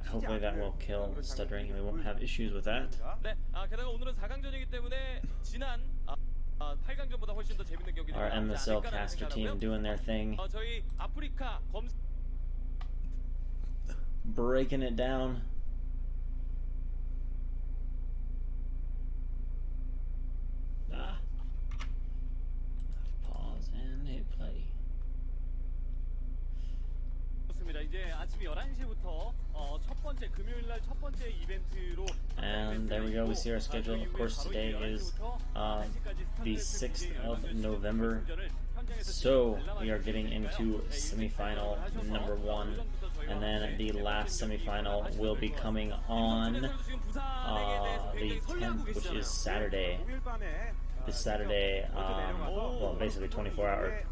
Hopefully that will kill stuttering and we won't have issues with that. 네, 게다가 오늘은 4강전이기 때문에 지난 8강전보다 훨씬 더 재밌는 경기들이 Our 나오지 MSL 않을까라는 caster 생각을 team 하고요. doing their thing. 저희 아프리카 Breaking it down. Pause and hit play. 좋습니다. 이제 아침 11시부터 첫 번째 금요일 날 첫 번째 이벤트로 And there we go, we see our schedule. Of course, today is the 6th of November. So we are getting into semifinal number 1. And then the last semifinal will be coming on the 10th, which is Saturday. This Saturday, well, basically 24 hours.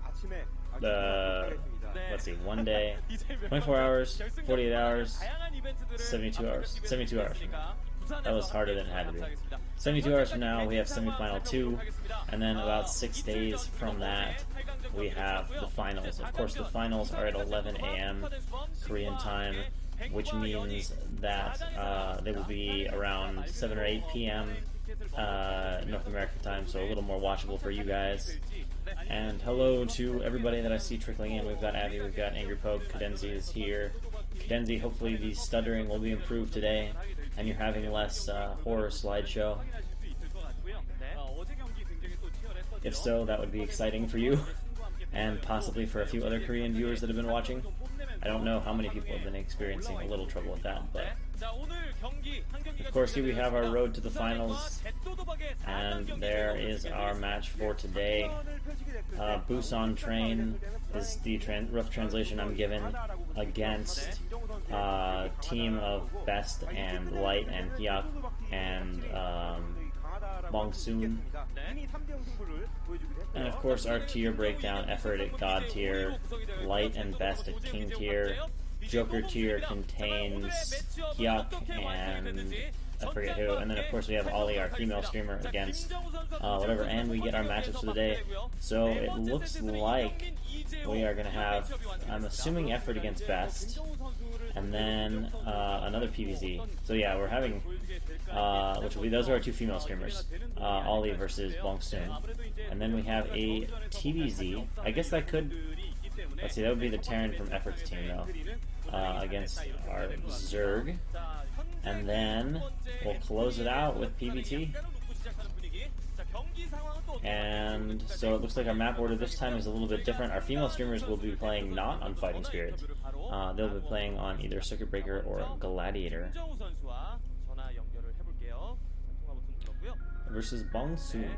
Let's see, 1 day, 24 hours, 48 hours, 72 hours. 72 hours. That was harder than it had to be. 72 hours from now, we have semifinal 2, and then about 6 days from that, we have the finals. Of course, the finals are at 11 a.m. Korean time, which means that they will be around 7 or 8 p.m. North American time, so a little more watchable for you guys. And hello to everybody that I see trickling in. We've got Abby, we've got Angry Poke, Cadenzi is here. Cadenzi, hopefully the stuttering will be improved today, and you're having less horror slideshow. If so, that would be exciting for you, and possibly for a few other Korean viewers that have been watching. I don't know how many people have been experiencing a little trouble with that, but of course here we have our road to the finals, and there is our match for today. Busan train is the rough translation I'm given, against team of BeSt and Light and Hyuk and Monsoon. And of course our tier breakdown: EffOrt at God tier, Light and BeSt at King tier, Joker tier contains Hyuk and I forget who, and then of course we have Ollie, our female streamer, against whatever, and we get our matchups for the day. So it looks like we are going to have, I'm assuming, EffOrt against BeSt, and then another PvZ. So yeah, we're having, which will be, those are our two female streamers, Ollie versus Bongsoon, and then we have a TVZ. I guess that could, let's see, that would be the Terran from EffOrt's team though, against our Zerg. And then we'll close it out with PBT. And so it looks like our map order this time is a little bit different. Our female streamers will be playing not on Fighting Spirit. They'll be playing on either Circuit Breaker or Gladiator. Versus Bongsoon.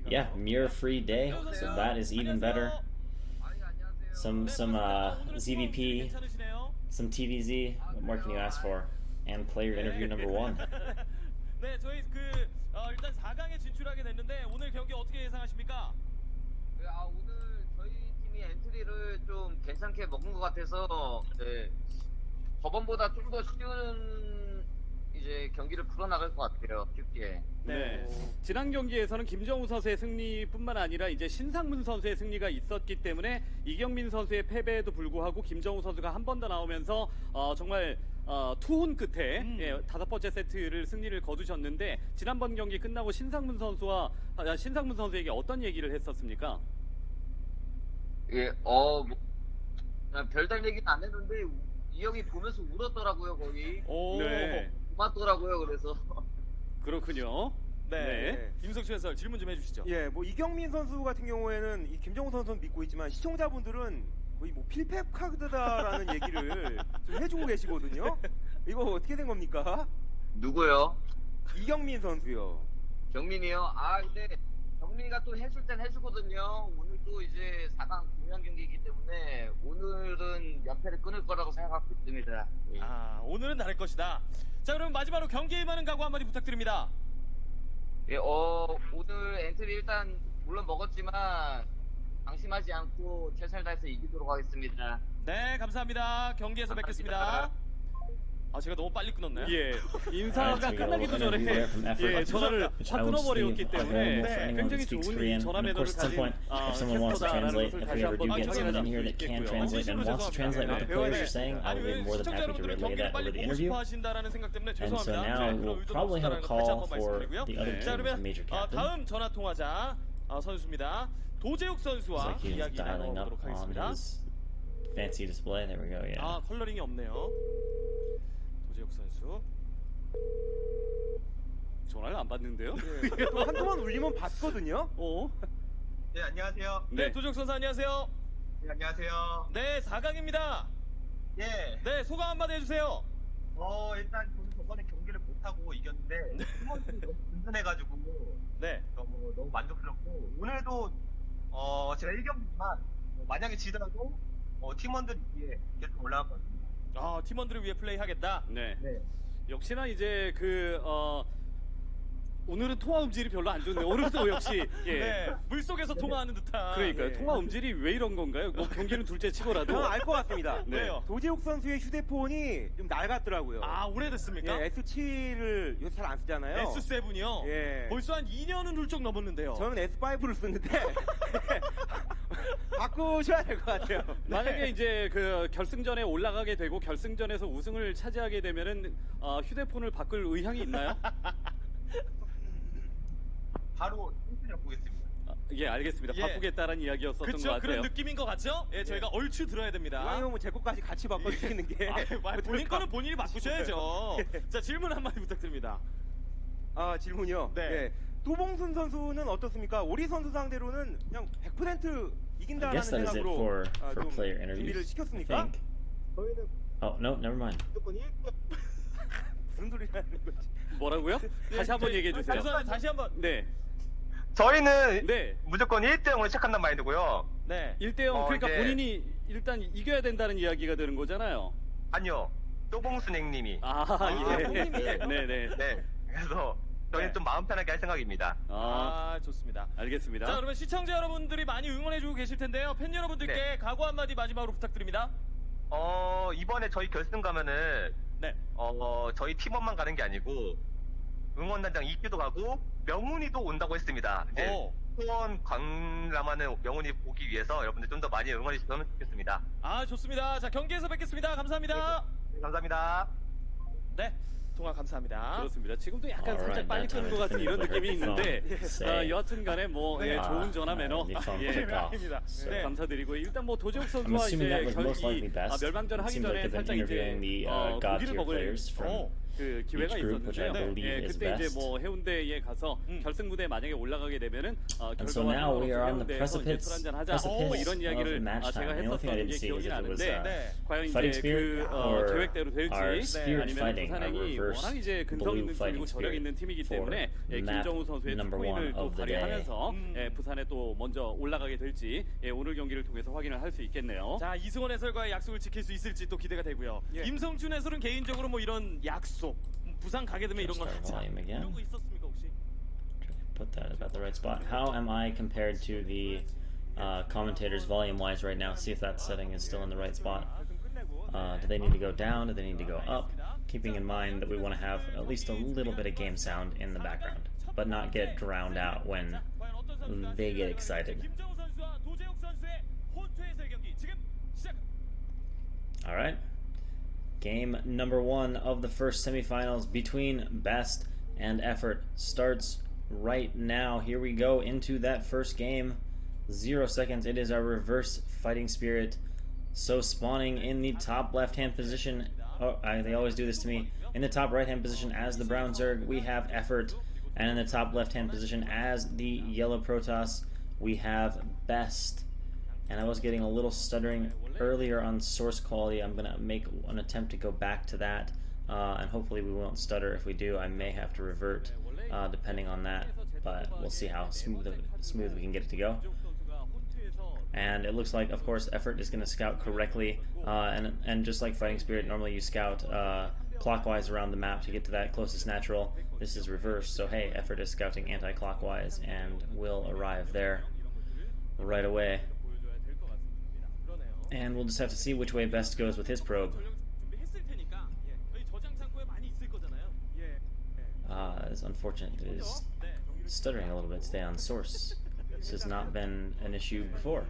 Yeah, mirror-free day, so that is even better. Some ZVP, some TVZ. What more can you ask for? And player interview number 1. 네, 저희 일단 4강에 진출하게 됐는데 오늘 경기 어떻게 예상하십니까? 오늘 저희 팀이 엔트리를 좀 괜찮게 먹은 것 같아서 저번보다 좀 더 쉬운 이제 경기를 풀어나갈 것 같아요. 쉽게. 네. 지난 경기에서는 김정우 선수의 승리뿐만 아니라 이제 신상문 선수의 승리가 있었기 때문에 이경민 선수의 패배에도 불구하고 김정우 선수가 한 번 더 나오면서 정말 투혼 끝에 5번째 세트를 승리를 거두셨는데, 지난번 경기 끝나고 신상문 선수에게 어떤 얘기를 했었습니까? 예, 별달 얘기는 안 했는데 이 형이 보면서 울었더라고요, 거의. 네. 고맙더라고요, 그래서. 그렇군요. 네. 임석춘 해설 질문 좀 해주시죠. 예, 뭐 이경민 선수 같은 경우에는 이 김정우 선수는 믿고 있지만 시청자분들은 거의 뭐 필패 카드다라는 얘기를 좀 해주고 계시거든요. 이거 어떻게 된 겁니까? 누구요? 이경민 선수요. 경민이요? 근데 경민이가 또 해줄 땐 해주거든요. 오늘 또 이제 4강 중요한 경기이기 때문에 오늘은 연패를 끊을 거라고 생각하고 있습니다. 오늘은 다를 것이다. 자, 그럼 마지막으로 경기에 임하는 각오 한마디 부탁드립니다. 예, 오늘 엔트리 일단 물론 먹었지만 방심하지 않고 최선을 다해서 이기도록 하겠습니다. 네, 감사합니다. 경기에서 뵙겠습니다. 아, 제가 너무 빨리 끊었나요? 예, 인사가 Alright, so we got a 끝나기도 little 전에 interview there from Effort, 예, 전화를 which 확 I will just 끊어버렸기 leave 때문에 available for anyone who 굉장히 speaks 좋은 Korean. 전화 And of 매너를 course, at some 가진 point, if someone wants to 캐스터다라는 translate, 것을 if 다시 we ever 한번 do get someone in 확인할 here 수 that can 있겠고요. translate and wants to translate what the players are saying, I will be more than happy to relay that over the interview. 하신다라는 생각 때문에 And so 죄송합니다. now 네, 그런 we'll 의도는 probably have a 없었다라는 거 다시 call 한번 for 말씀드리고요. the other 네. 자, team's 그러면 major captain. 다음 전화 통화자 선수입니다. 도재욱 Looks 선수와 like he's 이야기 dialing up 나눠보도록 on 하겠습니다. his fancy display. There we go, yeah. 아, 컬러링이 없네요. 도재욱 선수. 전화를 안 받는데요? 또 한동안 울리면 받거든요. 네, 안녕하세요. 네, 네. 도재욱 선수 안녕하세요. 네, 안녕하세요. 네, 4강입니다. 예. 네, 소감 한마디 해주세요. 일단 저는 저번에 경기를 못하고 이겼는데, 팀원들이 너무 든든해가지고, 네. 너무 만족스럽고, 오늘도, 제가 1경기지만, 만약에 지더라도, 팀원들 위에 계속 올라갈 것 같습니다. 아, 팀원들을 위해 플레이하겠다. 네. 네. 역시나 이제 오늘은 통화 음질이 별로 안 좋네요. 오늘도 역시 예. 네, 물속에서 통화하는 듯한. 그러니까요. 네. 통화 음질이 왜 이런 건가요? 뭐 경기는 둘째 치고라도. 저는 알 것 같습니다. 네. 왜요? 도재욱 선수의 휴대폰이 좀 낡았더라고요. 아, 오래됐습니까? 예, S7을 요새 잘 안 쓰잖아요. S7이요? 예. 벌써 한 2년은 훌쩍 넘었는데요. 저는 S5를 쓰는데 바꾸셔야 될 것 같아요. 만약에 이제 그 결승전에 올라가게 되고 결승전에서 우승을 차지하게 되면은 휴대폰을 바꿀 의향이 있나요? 바로 팀을 보겠습니다. 예, 알겠습니다. 예. 바꾸겠다라는 이야기였었던 것 그쵸? 같아요. 그런 느낌인 것 같죠? 예, 저희가 얼추 들어야 됩니다. 이왕이면 뭐제 것까지 같이 바꿔주시는 게. 본인 거는 본인이 바꾸셔야죠. 자, 질문 한마디 부탁드립니다. 질문이요. 네. 예. 도봉순 선수는 어떻습니까? 오리 선수 상대로는 그냥 100% I 이긴다라는 guess that is it 생각으로 for 좀 player 준비를 interviews. I 시켰습니까? think. 저희는 Oh, no, never mind. 무조건 1등. 무슨 소리라는 거지? 뭐라고요? 다시 한번 얘기해 주세요. 죄송합니다. 다시 한번. 네. 저희는 네. 무조건 1등으로 시작한단 마인드고요. 네. 1대0 그러니까 이제- 본인이 일단 이겨야 된다는 이야기가 되는 거잖아요. 아니요. 또봉순행님이. 예. 형님이에요. 네네. 네. 그래서 저희는 네. 좀 마음 편하게 할 생각입니다. 좋습니다. 알겠습니다. 자, 그러면 시청자 여러분들이 많이 응원해주고 계실 텐데요. 팬 여러분들께 네. 각오 한마디 마지막으로 부탁드립니다. 이번에 저희 결승 가면은, 네. 저희 팀원만 가는 게 아니고, 응원단장 이규도 가고, 명훈이도 온다고 했습니다. 이제, 오. 수원 관람하는 명훈이 보기 위해서 여러분들 좀 더 많이 응원해 주셨으면 좋겠습니다. 좋습니다. 자, 경기에서 뵙겠습니다. 감사합니다. 네, 감사합니다. 네. 통화 감사합니다. 그렇습니다. 지금도 약간 Alright, 살짝 빨리 that 끄는 time 것 같은 to 이런 finish 느낌이 the 있는데 phone. Say, 여하튼간에 뭐 예, 좋은 전화 매너 the phone 예, clicked off. 아닙니다. So 네. 감사드리고 일단 뭐 도재욱 I'm 선수와 assuming that 이제 was most likely 경기 BeSt. 멸망전 It 하기 seems 전에 like they've been 살짝 이제 interviewing the god 고기를 tier 먹을 players from 그 기회가 each group, which I 있었는데 believe is 그때 이제 BeSt. 뭐 해운대에 가서 결승 무대에 만약에 올라가게 되면은 And so 결과가 now we are on the 해운대에서 이제 술 precipice 한잔 하자 뭐 이런 of 이야기를 match 제가 time. The only thing I 했었던 게 didn't see 기억이 was if it was 나는데 네. 과연 fighting 이제 spirit 그 or 계획대로 될지 our spirit 아니면 fighting, our 부산행이 reverse 워낙 이제 근성 blue 있는 팀이고 fighting 저력 spirit 있는 팀이기 for 때문에 map 김정우 선수의 number 투포인을 one 또 of the day. 발휘하면서 부산에 또 먼저 올라가게 될지 오늘 경기를 통해서 확인을 할 수 있겠네요. 자, 이승원 해설과의 약속을 지킬 수 있을지 또 기대가 되고요. 예. 임성춘 해설은 개인적으로 뭐 이런 약속, 부산 가게 되면 이런 건 Start 하자. volume again. 이런 거 있었습니까 혹시? Put that about the right spot. How am I compared to the commentators volume-wise right now? See if that setting is still in the right spot. Do they need to go down? Do they need to go up? Keeping in mind that we want to have at least a little bit of game sound in the background, but not get drowned out when they get excited. 김정우 선수와 도재욱 선수의 혼투 해설 경기 지금 시작. All right. Game number 1 of the first semifinals between BeSt and EffOrt starts right now. Here we go into that first game. 0 seconds. It is our reverse fighting spirit. So spawning in the top left-hand position. Oh, they always do this to me. In the top right-hand position as the brown Zerg, we have EffOrt. And in the top left-hand position as the yellow Protoss, we have BeSt. And I was getting a little stuttering earlier on source quality. I'm going to make an attempt to go back to that, and hopefully we won't stutter. If we do, I may have to revert, depending on that, but we'll see how smooth we can get it to go. And it looks like, of course, EffOrt is going to scout correctly, and just like Fighting Spirit, normally you scout clockwise around the map to get to that closest natural. This is reversed, so hey, EffOrt is scouting anti-clockwise and will arrive there right away. And we'll just have to see which way BeSt goes with his probe. It's unfortunate. It is stuttering a little bit today on source. This has not been an issue before.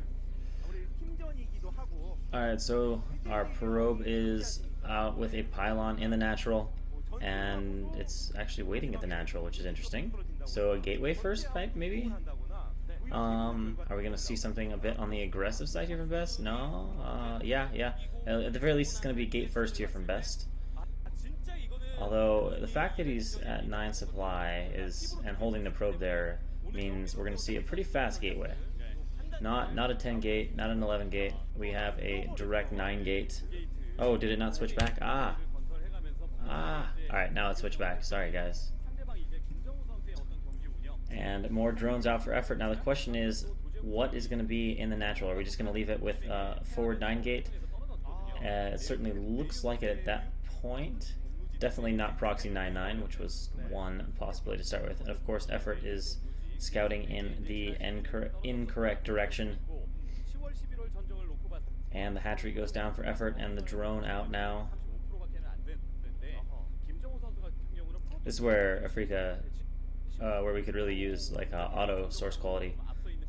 Alright, so our probe is out with a pylon in the natural, and it's actually waiting at the natural, which is interesting. So a gateway first, maybe? Are we going to see something a bit on the aggressive side here from BeSt? No? Yeah. At the very least, it's going to be gate first here from BeSt. Although, the fact that he's at 9 supply and holding the probe there means we're going to see a pretty fast gateway. Not a 10 gate, not an 11 gate. We have a direct 9 gate. Oh, did it not switch back? Alright, now it switched back. Sorry, guys. And more drones out for EffOrt. Now the question is, what is going to be in the natural? Are we just going to leave it with forward 9 gate? It certainly looks like it at that point. Definitely not proxy 9-9, which was one possibility to start with. And of course, EffOrt is scouting in the incorrect direction. And the hatchery goes down for EffOrt, and the drone out now. This is where Afreeca, where we could really use like auto source quality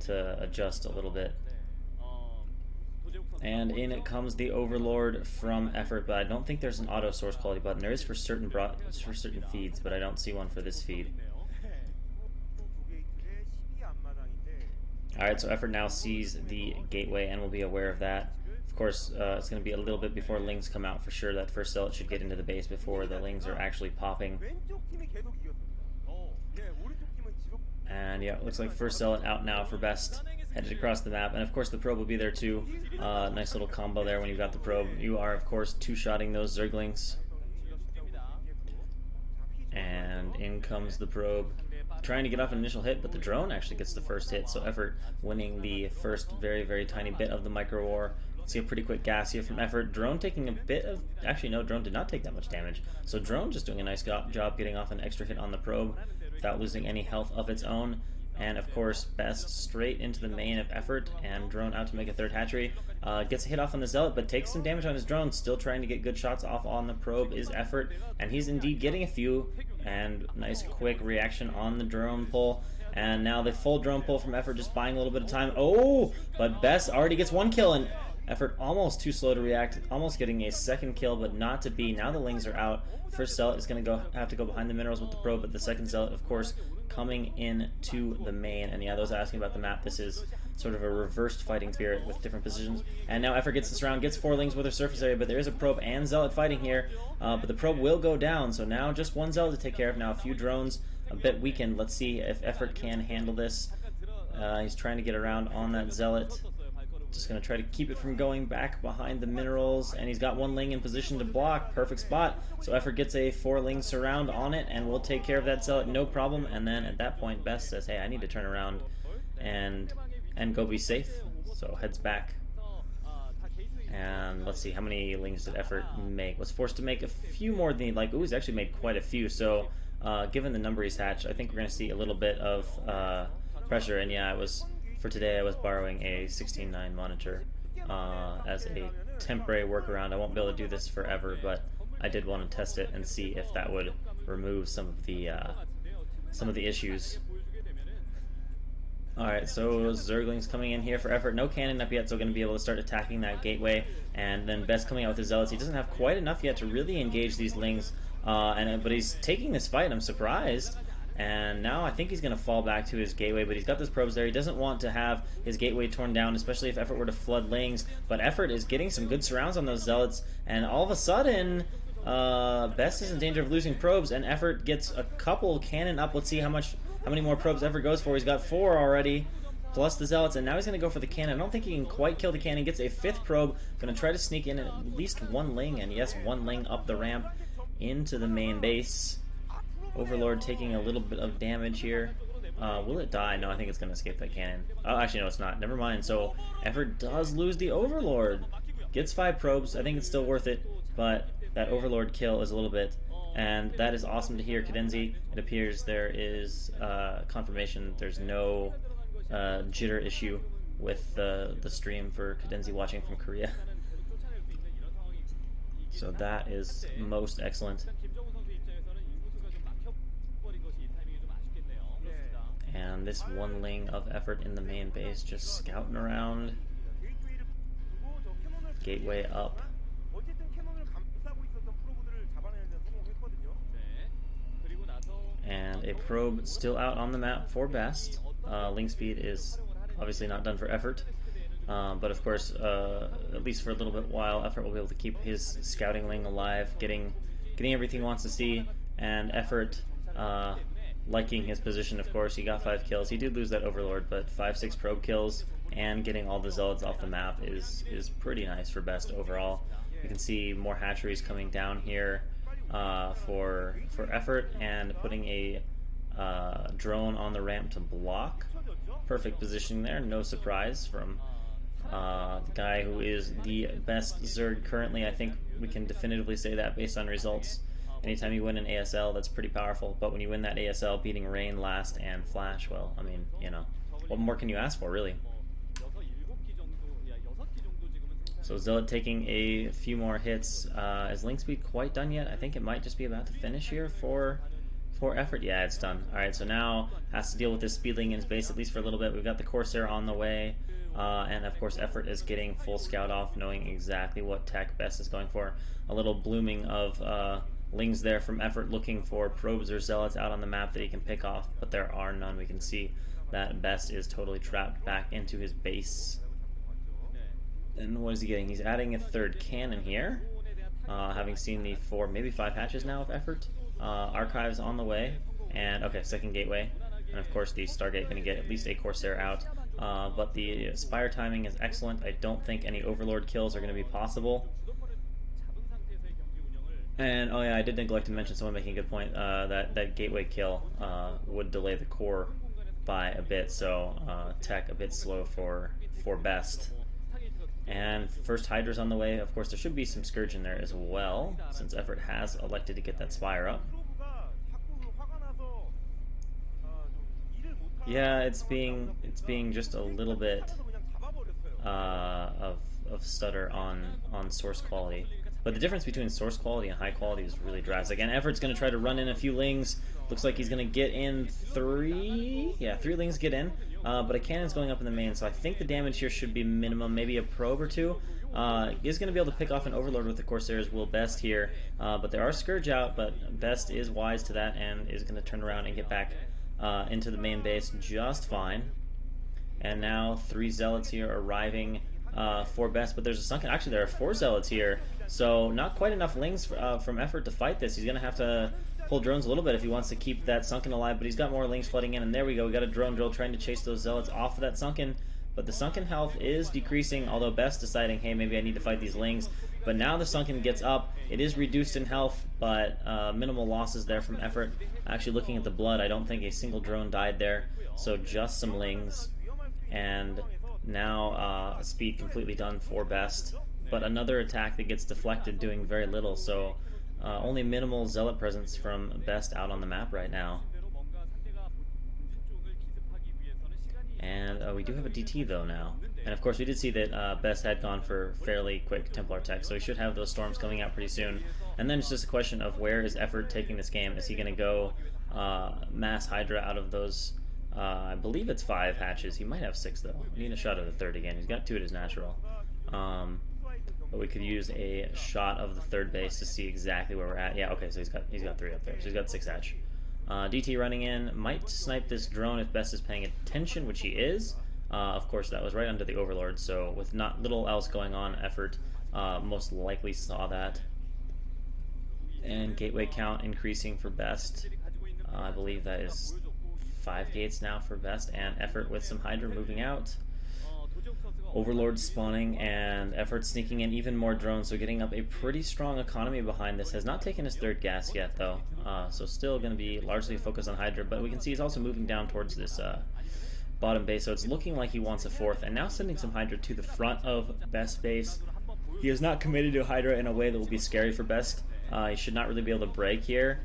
to adjust a little bit. And in it comes the Overlord from EffOrt, but I don't think there's an auto source quality button. There is for certain feeds, but I don't see one for this feed. Alright, so EffOrt now sees the gateway and will be aware of that. Of course, it's going to be a little bit before lings come out for sure. That first zealot should get into the base before the lings are actually popping. And yeah, it looks like first zealot out now for BeSt, headed across the map. And of course the probe will be there too. Nice little combo there when you've got the probe. You are of course two-shotting those Zerglings. And in comes the probe, trying to get off an initial hit, but the drone actually gets the first hit, so EffOrt winning the first very tiny bit of the micro war. See a pretty quick gas here from EffOrt. Drone taking a bit of... Actually, no, drone did not take that much damage. So drone just doing a nice job getting off an extra hit on the probe without losing any health of its own. And of course, BeSt straight into the main of EffOrt, and drone out to make a third hatchery. Gets a hit off on the zealot, but takes some damage on his drone. Still trying to get good shots off on the probe is EffOrt, and he's indeed getting a few. And nice quick reaction on the drone pull. And now the full drone pull from EffOrt, just buying a little bit of time. Oh, but BeSt already gets one kill, and EffOrt almost too slow to react, almost getting a second kill, but not to be. Now the lings are out. First zealot is going to have to go behind the minerals with the probe, but the second zealot, of course, coming in to the main. And yeah, those asking about the map, this is sort of a reversed fighting spirit with different positions. And now EffOrt gets this round, gets 4 lings with her surface area, but there is a probe and zealot fighting here. But the probe will go down, so now just one zealot to take care of. Now a few drones, a bit weakened. Let's see if EffOrt can handle this. He's trying to get around on that zealot. Just going to try to keep it from going back behind the minerals, and he's got one ling in position to block. Perfect spot. So EffOrt gets a 4-ling surround on it, and we'll take care of that zealot, no problem. And then at that point, BeSt says, hey, I need to turn around and go be safe. So heads back. And let's see, how many lings did EffOrt make? Was forced to make a few more than he'd like. Ooh, he's actually made quite a few. So given the number he's hatched, I think we're going to see a little bit of pressure. And yeah, for today, I was borrowing a 16:9 monitor as a temporary workaround. I won't be able to do this forever, but I did want to test it and see if that would remove some of the issues. Alright, so Zerglings coming in here for EffOrt. No cannon up yet, so going to be able to start attacking that gateway. And then BeSt coming out with his zealots. He doesn't have quite enough yet to really engage these lings, but he's taking this fight. I'm surprised. And now I think he's going to fall back to his gateway, but he's got those probes there. He doesn't want to have his gateway torn down, especially if EffOrt were to flood lings. But EffOrt is getting some good surrounds on those zealots, and all of a sudden, BeSt is in danger of losing probes, and EffOrt gets a couple cannon up. Let's see how many more probes EffOrt goes for. He's got 4 already, plus the zealots, and now he's going to go for the cannon. I don't think he can quite kill the cannon. Gets a 5th probe. Going to try to sneak in at least 1 ling, and yes, 1 ling up the ramp into the main base. Overlord taking a little bit of damage here. Will it die? No, I think it's going to escape that cannon. Oh, actually, no, it's not. Never mind. So, EffOrt does lose the Overlord. Gets 5 probes. I think it's still worth it, but that Overlord kill is a little bit. And that is awesome to hear, Cadenzi. It appears there is confirmation there's no jitter issue with the stream for Cadenzi watching from Korea. So that is most excellent. And this one ling of EffOrt in the main base just scouting around. 게이트웨이를 두고 저 캐논을 Gateway up. 어쨌든 캐논을 감싸고 있었던 프로브들을 잡아내는 데 성공했거든요. 네. 그리고 나서 And a probe still out on the map for BeSt. Ling speed is obviously not done for EffOrt. But of course, at least for a little bit while, EffOrt will be able to keep his scouting ling alive, getting everything he wants to see, and EffOrt liking his position. Of course, he got 5 kills. He did lose that Overlord, but 5-6 probe kills and getting all the zealots off the map is pretty nice for BeSt overall. You can see more hatcheries coming down here for EffOrt, and putting a drone on the ramp to block. Perfect positioning there. No surprise from the guy who is the best Zerg currently. I think we can definitively say that based on results. Anytime you win an ASL, that's pretty powerful. But when you win that ASL, beating Rain, Last, and Flash, well, I mean, you know, what more can you ask for, really? 6, 7기 정도, 6기 정도 지금은 So Zealot taking a few more hits. Is Ling speed quite done yet? I think it might just be about to finish here for EffOrt. Yeah, it's done. Alright, so now has to deal with this speedling in his base, at least for a little bit. We've got the Corsair on the way. And of course EffOrt is getting full scout off, knowing exactly what tech BeSt is going for. A little blooming of Lings there from EffOrt, looking for probes or zealots out on the map that he can pick off, but there are none. We can see that BeSt is totally trapped back into his base. And what is he getting? He's adding a 3rd cannon here, having seen the 4, maybe 5 hatches now of EffOrt. Archives on the way, and okay, 2nd gateway, and of course the Stargate going to get at least a Corsair out. But the Spire timing is excellent. I don't think any Overlord kills are going to be possible. And oh yeah, I did neglect to mention, someone making a good point, that gateway kill would delay the core by a bit, so tech a bit slow for BeSt. And first Hydra's on the way. Of course, there should be some Scourge in there as well, since EffOrt has elected to get that Spire up. Yeah, it's being just a little bit of stutter on source quality. But the difference between source quality and high quality is really drastic. And EffOrt's going to try to run in a few Lings. Looks like he's going to get in 3. Yeah, 3 Lings get in. But a cannon's going up in the main, so I think the damage here should be minimum, maybe a probe or 2. Is going to be able to pick off an Overlord with the Corsairs, will BeSt here. But there are Scourge out, but BeSt is wise to that and is going to turn around and get back into the main base just fine. And now 3 Zealots here arriving for BeSt, but there's a sunken. Actually, there are 4 Zealots here, so not quite enough Lings from EffOrt to fight this. He's going to have to pull drones a little bit if he wants to keep that sunken alive, but he's got more Lings flooding in, and there we go. We got a drone drill trying to chase those Zealots off of that sunken, but the sunken health is decreasing, although BeSt deciding, hey, maybe I need to fight these Lings. But now the sunken gets up. It is reduced in health, but minimal losses there from EffOrt. Actually, looking at the blood, I don't think a single drone died there, so just some Lings. And now speed completely done for BeSt, but another attack that gets deflected, doing very little, so only minimal Zealot presence from BeSt out on the map right now. And we do have a DT though now. And of course we did see that BeSt had gone for fairly quick Templar tech, so he should have those storms coming out pretty soon. And then it's just a question of where is EffOrt taking this game. Is he going to go mass Hydra out of those, I believe it's 5 hatches. He might have 6 though. We need a shot of the 3rd again. He's got 2 at his natural. But we could use a shot of the 3rd base to see exactly where we're at. Yeah, okay, so he's got 3 up there. So he's got 6 hatch. DT running in, might snipe this drone if BeSt is paying attention, which he is. Of course, that was right under the Overlord, so with not little else going on, EffOrt most likely saw that. And gateway count increasing for BeSt. I believe that is 5 gates now for BeSt, and EffOrt with some Hydra moving out. Overlord spawning, and EffOrt sneaking in even more drones, so getting up a pretty strong economy behind this. Has not taken his 3rd gas yet, though, so still going to be largely focused on Hydra, but we can see he's also moving down towards this bottom base, so it's looking like he wants a 4th, and now sending some Hydra to the front of BeSt base. He is not committed to Hydra in a way that will be scary for BeSt. He should not really be able to break here,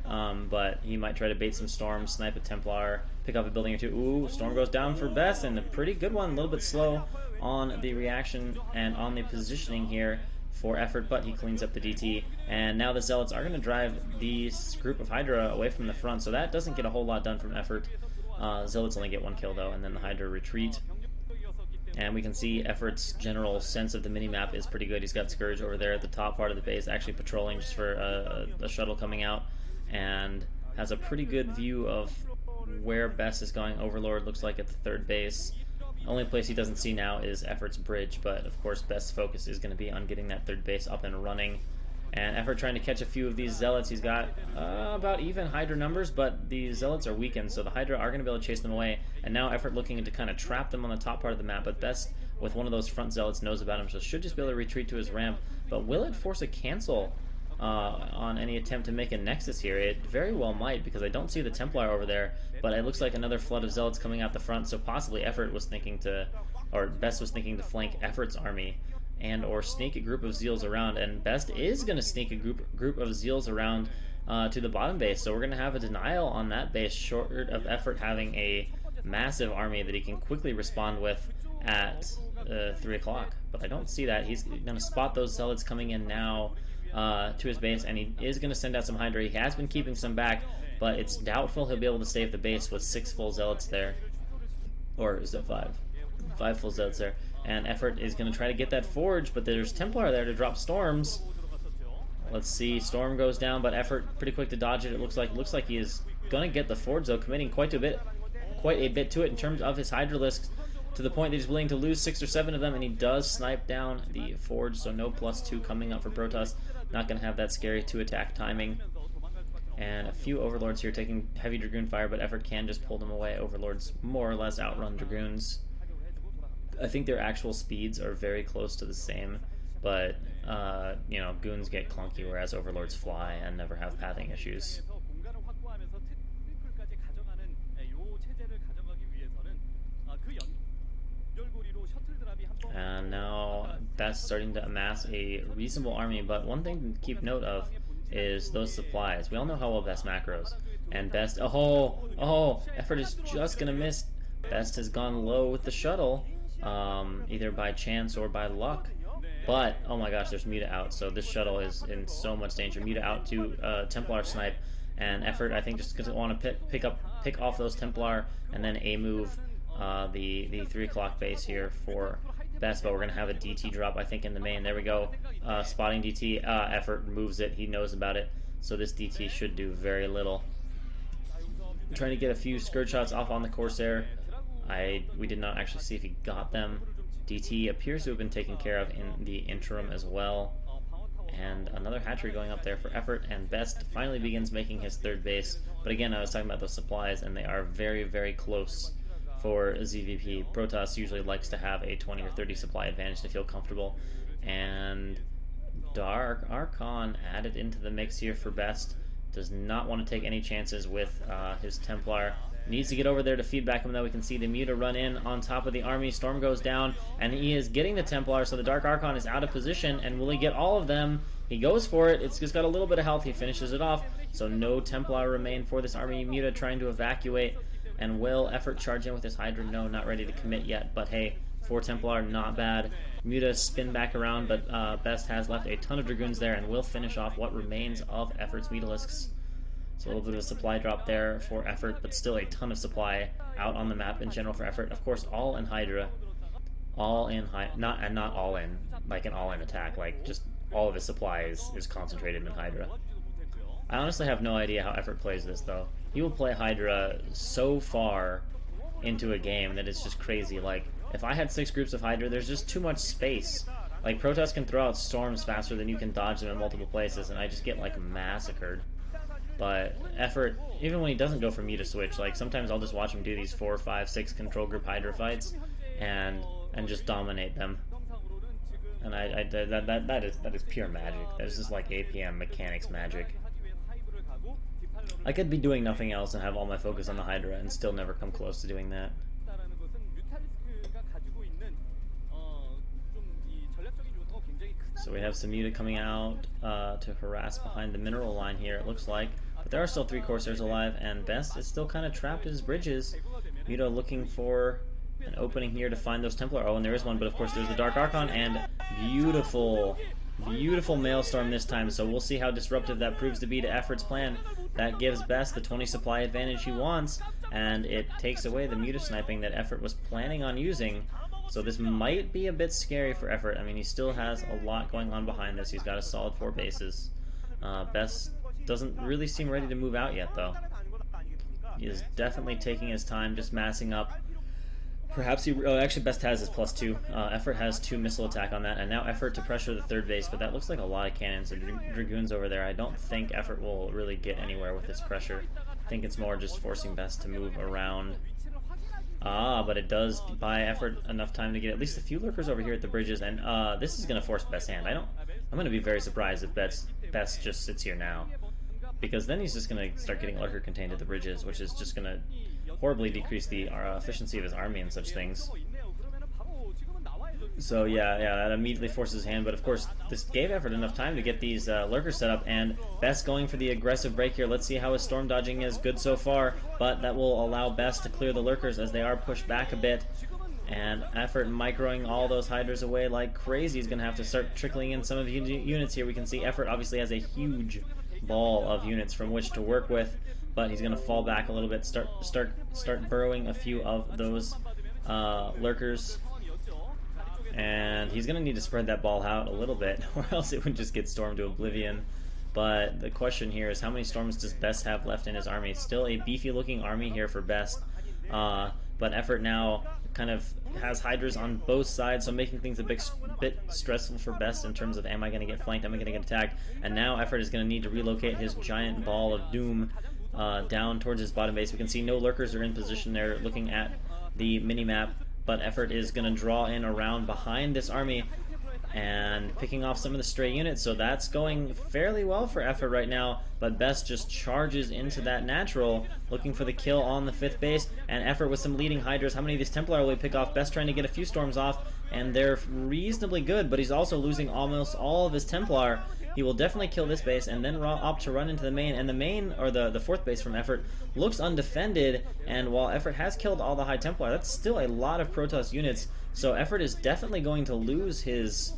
but he might try to bait some storms, snipe a Templar, pick up a building or 2. Ooh, storm goes down for BeSt, and a pretty good one, a little bit slow on the reaction and on the positioning here for EffOrt, but he cleans up the DT. And now the Zealots are going to drive this group of Hydra away from the front, so that doesn't get a whole lot done from EffOrt. Zealots only get 1 kill though, and then the Hydra retreat. And we can see EffOrt's general sense of the minimap is pretty good. He's got Scourge over there at the top part of the base, actually patrolling just for a shuttle coming out, and has a pretty good view of where BeSt is going. Overlord looks like at the 3rd base. The only place he doesn't see now is EffOrt's bridge, but of course BeSt's focus is going to be on getting that 3rd base up and running. And EffOrt trying to catch a few of these Zealots. He's got about even Hydra numbers, but the Zealots are weakened, so the Hydra are going to be able to chase them away. And now EffOrt looking to kind of trap them on the top part of the map, but BeSt, with one of those front Zealots, knows about him, so should just be able to retreat to his ramp. But will it force a cancel on any attempt to make a Nexus here? It very well might, because I don't see the Templar over there, but it looks like another flood of Zealots coming out the front, so possibly EffOrt was thinking to, or BeSt was thinking to flank EffOrt's army and or sneak a group of Zeals around, and BeSt is going to sneak a group of Zeals around to the bottom base, so we're going to have a denial on that base, short of EffOrt having a massive army that he can quickly respond with at 3 o'clock. But I don't see that. He's going to spot those Zealots coming in now to his base, and he is going to send out some Hydra. He has been keeping some back, but it's doubtful he'll be able to save the base with 6 full Zealots there. Or is it 5? 5 full Zealots there. And EffOrt is going to try to get that Forge, but there's Templar there to drop Storms. Let's see, Storm goes down, but EffOrt pretty quick to dodge it. It looks like he is going to get the Forge, though, committing quite a bit to it in terms of his Hydralisks, to the point that he's willing to lose 6 or 7 of them, and he does snipe down the Forge, so no +2 coming up for Protoss. Not going to have that scary 2-attack timing. And a few Overlords here taking heavy Dragoon fire, but EffOrt can just pull them away. Overlords more or less outrun Dragoons. I think their actual speeds are very close to the same, but you know, Goons get clunky, whereas Overlords fly and never have pathing issues. And now BeSt starting to amass a reasonable army, but one thing to keep note of is those supplies. We all know how well BeSt macros, and BeSt, EffOrt is just gonna miss. BeSt has gone low with the shuttle, either by chance or by luck. But oh my gosh, there's Muta out, so this shuttle is in so much danger. Muta out to Templar snipe, and EffOrt I think just gonna want to pick off those Templar and then move the 3 o'clock base here for BeSt. But we're gonna have a DT drop I think in the main. There we go, spotting DT. EffOrt moves it. He knows about it, so this DT should do very little. I'm trying to get a few Scourge shots off on the Corsair. We did not actually see if he got them. DT appears to have been taken care of in the interim as well. And another hatchery going up there for EffOrt, and BeSt finally begins making his 3rd base. But again, I was talking about those supplies, and they are very, very close for ZVP. Protoss usually likes to have a 20 or 30 supply advantage to feel comfortable. And Dark Archon added into the mix here for BeSt. Does not want to take any chances with his Templar. Needs to get over there to feedback him, though. We can see the Muta run in on top of the army. Storm goes down, and he is getting the Templar, so the Dark Archon is out of position, and will he get all of them? He goes for it. It's just got a little bit of health. He finishes it off, so no Templar remain for this army. Muta trying to evacuate, and will EffOrt charge in with his Hydra? No, not ready to commit yet, but hey, 4 Templar, not bad. Muta spin back around, but BeSt has left a ton of Dragoons there, and will finish off what remains of EffOrt's Mutalisks. So a little bit of a supply drop there for EffOrt, but still a ton of supply out on the map in general for EffOrt. Of course, all in Hydra, not all in, like an all-in attack, like just all of his supply is concentrated in Hydra. I honestly have no idea how EffOrt plays this, though. He will play Hydra so far into a game that it's just crazy. Like, if I had 6 groups of Hydra, there's just too much space. Like, Protoss can throw out storms faster than you can dodge them in multiple places, and I just get, like, massacred. But EffOrt, even when he doesn't go for Muta switch, like sometimes I'll just watch him do these 4, 5, 6 control group Hydra fights, and just dominate them. And that is pure magic. That is just like APM mechanics magic. I could be doing nothing else and have all my focus on the Hydra and still never come close to doing that. So we have some Muta coming out to harass behind the mineral line here, it looks like. But there are still 3 Corsairs alive, and BeSt is still kind of trapped in his bridges. Muta looking for an opening here to find those Templar. Oh, and there is one, but of course there's the Dark Archon, and beautiful Maelstrom this time. So we'll see how disruptive that proves to be to EffOrt's plan. That gives BeSt the 20 supply advantage he wants, and it takes away the muta sniping that EffOrt was planning on using. So this might be a bit scary for EffOrt. I mean, he still has a lot going on behind this. He's got a solid 4 bases. BeSt doesn't really seem ready to move out yet, though. He is definitely taking his time, just massing up. Perhaps he... Oh, actually, BeSt has his +2. EffOrt has 2 missile attack on that, and now EffOrt to pressure the 3rd base, but that looks like a lot of cannons and Dragoons over there. I don't think EffOrt will really get anywhere with this pressure. I think it's more just forcing BeSt to move around. But it does buy EffOrt enough time to get at least a few lurkers over here at the bridges, and this is going to force BeSt's hand. I'm going to be very surprised if BeSt just sits here now, because then he's just going to start getting lurker contained at the bridges, which is just going to horribly decrease the efficiency of his army and such things. So yeah, that immediately forces his hand, but of course this gave EffOrt enough time to get these lurkers set up, and BeSt going for the aggressive break here. Let's see how his storm dodging is. Good so far, but that will allow BeSt to clear the lurkers as they are pushed back a bit. And EffOrt microing all those hydras away like crazy. He's going to have to start trickling in some of the units here. We can see EffOrt obviously has a huge ball of units from which to work with, but he's going to fall back a little bit, start burrowing a few of those lurkers. And he's going to need to spread that ball out a little bit, or else it would just get stormed to oblivion. But the question here is, how many storms does BeSt have left in his army? Still a beefy-looking army here for BeSt, but EffOrt now kind of has hydras on both sides, so making things a bit stressful for BeSt in terms of, am I going to get flanked, am I going to get attacked? And now EffOrt is going to need to relocate his giant ball of doom down towards his bottom base. We can see no lurkers are in position there looking at the mini-map, but EffOrt is going to draw in around behind this army and picking off some of the stray units, so that's going fairly well for EffOrt right now. But BeSt just charges into that natural, looking for the kill on the 5th base, and EffOrt with some leading hydras. How many of these Templar will he pick off? BeSt trying to get a few storms off, and they're reasonably good, but he's also losing almost all of his Templar. He will definitely kill this base and then opt to run into the main, and the main, or the 4th base from EffOrt, looks undefended, and while EffOrt has killed all the High Templar, that's still a lot of Protoss units, so EffOrt is definitely going to lose his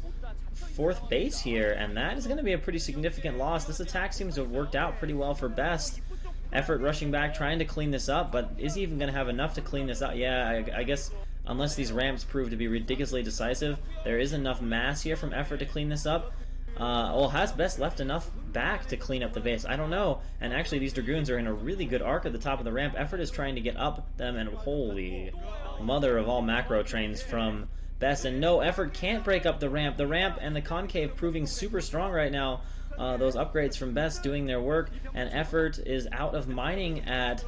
4th base here, and that is going to be a pretty significant loss. This attack seems to have worked out pretty well for BeSt. EffOrt rushing back, trying to clean this up, but is he even going to have enough to clean this up? Yeah, I guess unless these ramps prove to be ridiculously decisive, there is enough mass here from EffOrt to clean this up. Well, has BeSt left enough back to clean up the base? I don't know. And actually, these Dragoons are in a really good arc at the top of the ramp. EffOrt is trying to get up them, and holy mother of all macro trains from BeSt. And no, EffOrt can't break up the ramp. The ramp and the concave proving super strong right now. Those upgrades from BeSt doing their work, and EffOrt is out of mining at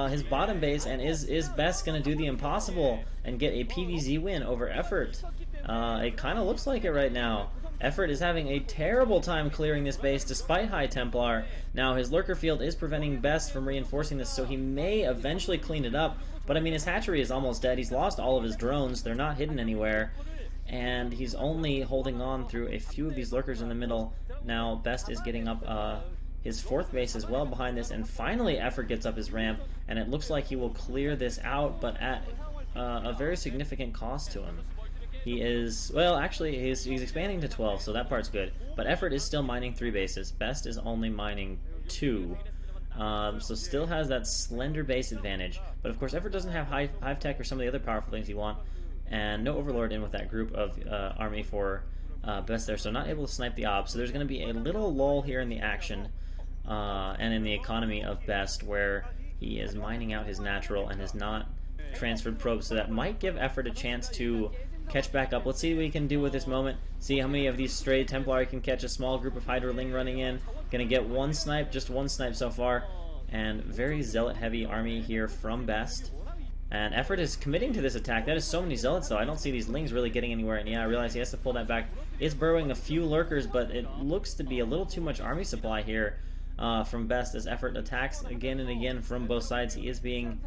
his bottom base, and is BeSt going to do the impossible and get a PvZ win over EffOrt? It kind of looks like it right now. EffOrt is having a terrible time clearing this base despite High Templar. Now his lurker field is preventing BeSt from reinforcing this, so he may eventually clean it up, but I mean his hatchery is almost dead. He's lost all of his drones, they're not hidden anywhere, and he's only holding on through a few of these lurkers in the middle. Now BeSt is getting up his 4th base as well behind this, and finally EffOrt gets up his ramp, and it looks like he will clear this out, but at a very significant cost to him. He is, well, actually, he's expanding to 12, so that part's good. But EffOrt is still mining 3 bases. BeSt is only mining 2. So still has that slender base advantage. But of course, EffOrt doesn't have hive tech or some of the other powerful things you want. And no Overlord in with that group of army for BeSt there, so not able to snipe the obs. So there's going to be a little lull here in the action and in the economy of BeSt, where he is mining out his natural and has not transferred probes. So that might give EffOrt a chance to catch back up. Let's see what we can do with this moment. See how many of these stray Templar can catch. A small group of Hydraling running in. Gonna get one snipe, just one snipe so far. And very zealot heavy army here from BeSt. And EffOrt is committing to this attack. That is so many zealots though. I don't see these lings really getting anywhere. And yeah, I realize he has to pull that back. Is burrowing a few lurkers, but it looks to be a little too much army supply here from BeSt as EffOrt attacks again and again from both sides. He is being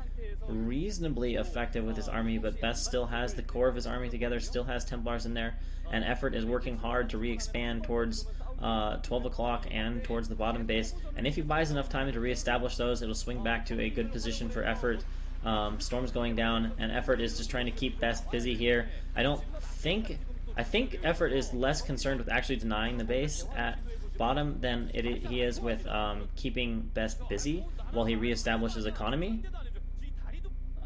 reasonably effective with his army, but BeSt still has the core of his army together, still has Templars in there, and EffOrt is working hard to re-expand towards 12 o'clock and towards the bottom base, and if he buys enough time to re-establish those, it'll swing back to a good position for EffOrt. Storm's going down, and EffOrt is just trying to keep BeSt busy here. I think EffOrt is less concerned with actually denying the base at bottom than he is with keeping BeSt busy while he re-establishes economy.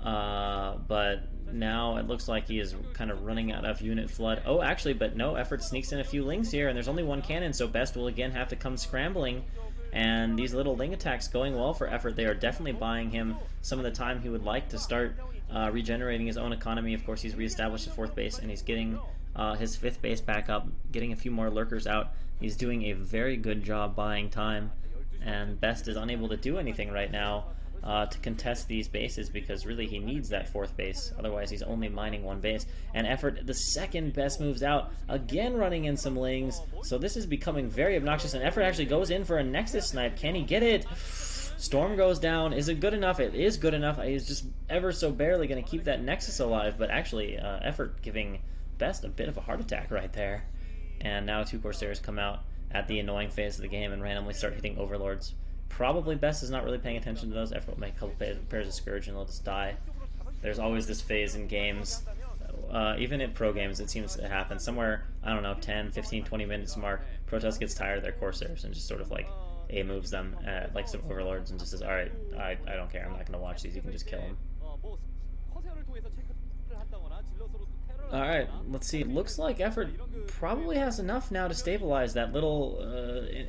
But now it looks like he is kind of running out of unit flood. Oh, actually, but no, EffOrt sneaks in a few lings here, and there's only one cannon, so BeSt will again have to come scrambling. And these little ling attacks going well for EffOrt. They are definitely buying him some of the time he would like to start regenerating his own economy. Of course, he's reestablished the 4th base, and he's getting his 5th base back up, getting a few more lurkers out. He's doing a very good job buying time, and BeSt is unable to do anything right now to contest these bases, because really he needs that 4th base. Otherwise, he's only mining 1 base. And EffOrt, the second BeSt moves out, again running in some lings. So this is becoming very obnoxious, and EffOrt actually goes in for a Nexus snipe. Can he get it? Storm goes down. Is it good enough? It is good enough. He's just ever so barely going to keep that Nexus alive, but actually EffOrt giving BeSt a bit of a heart attack right there. And now 2 Corsairs come out at the annoying phase of the game and randomly start hitting Overlords. Probably BeSt is not really paying attention to those. EffOrt will make a couple pairs of Scourge and they'll just die. There's always this phase in games, even in pro games, it seems to happen. Somewhere, I don't know, 10, 15, 20 minutes mark, Protoss gets tired of their Corsairs and just sort of like A moves them like some Overlords and just says, alright, I don't care, I'm not going to watch these, you can just kill them. Alright, let's see. It looks like EffOrt probably has enough now to stabilize that little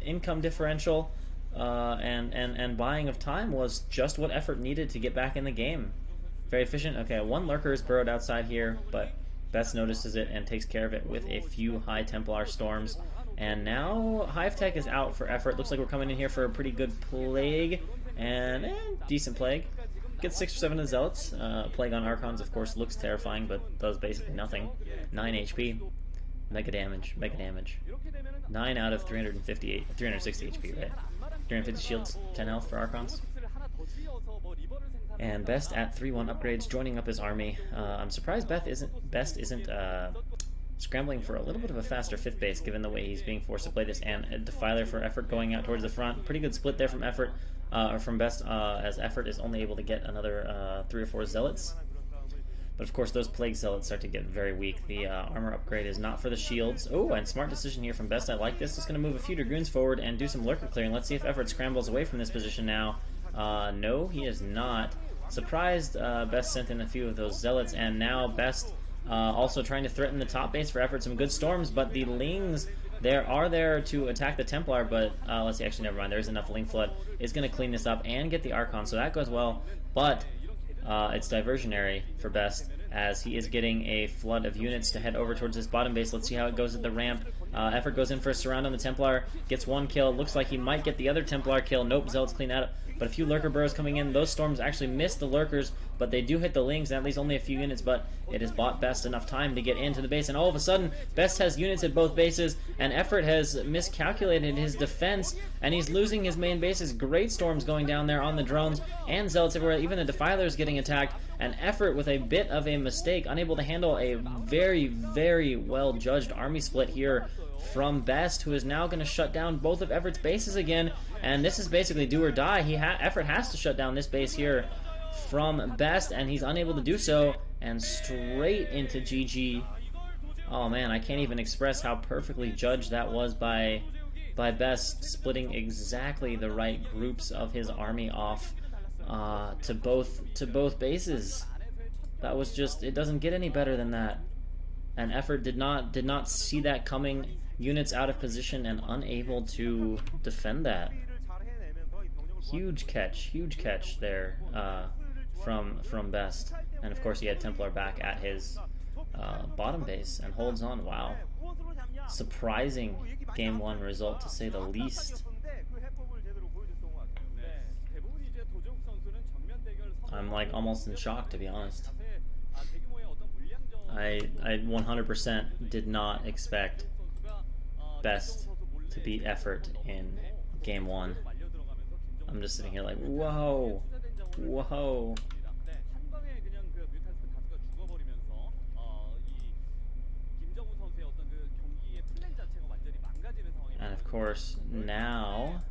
income differential. And buying of time was just what EffOrt needed to get back in the game. Very efficient. Okay, 1 lurker is burrowed outside here, but BeSt notices it and takes care of it with a few High Templar storms. And now Hive Tech is out for EffOrt. Looks like we're coming in here for a pretty good Plague, and decent Plague. Gets 6 or 7 of the Zealots. Plague on Archons, of course, looks terrifying, but does basically nothing. 9 HP. Mega damage. 9 out of 360 HP, right? 350 shields, 10 health for Archons. And BeSt at 3-1 upgrades, joining up his army. I'm surprised BeSt isn't scrambling for a little bit of a faster 5th base, given the way he's being forced to play this, and a Defiler for EffOrt going out towards the front. Pretty good split there from EffOrt, from BeSt, as EffOrt is only able to get another 3 or 4 Zealots. But of course, those Plague Zealots start to get very weak. The armor upgrade is not for the shields. Oh, and smart decision here from BeSt. I like this. It's going to move a few Dragoons forward and do some lurker clearing. Let's see if EffOrt scrambles away from this position now. No, he is not. Surprised BeSt sent in a few of those Zealots, and now BeSt also trying to threaten the top base for EffOrt. Some good storms, but the Lings are there to attack the Templar, but let's see, actually, never mind. There is enough Ling Flood. It's going to clean this up and get the Archon, so that goes well, but it's diversionary for BeSt, as he is getting a flood of units to head over towards this bottom base. Let's see how it goes at the ramp. EffOrt goes in for a surround on the Templar, gets 1 kill. Looks like he might get the other Templar kill. Nope, Zealots clean that up. But a few lurker burrows coming in. Those storms actually miss the lurkers, but they do hit the Lings, and at least only a few units, but it has bought BeSt enough time to get into the base. And all of a sudden, BeSt has units at both bases, and EffOrt has miscalculated his defense, and he's losing his main bases. Great storms going down there on the drones, and Zealots everywhere. Even the Defiler is getting attacked, and EffOrt, with a bit of a mistake, unable to handle a very, very well-judged army split here from BeSt, who is now going to shut down both of EffOrt's bases again, and this is basically do or die. EffOrt has to shut down this base here from BeSt, and he's unable to do so, and straight into GG. Oh man, I can't even express how perfectly judged that was by BeSt, splitting exactly the right groups of his army off to both bases. That was just, it doesn't get any better than that. And EffOrt did not see that coming. Units out of position and unable to defend that. Huge catch there from BeSt. And of course he had Templar back at his bottom base and holds on. Wow. Surprising game 1 result, to say the least. I'm like almost in shock, to be honest. I 100% did not expect BeSt to beat EffOrt in game 1. I'm just sitting here like, whoa, whoa. And of course, now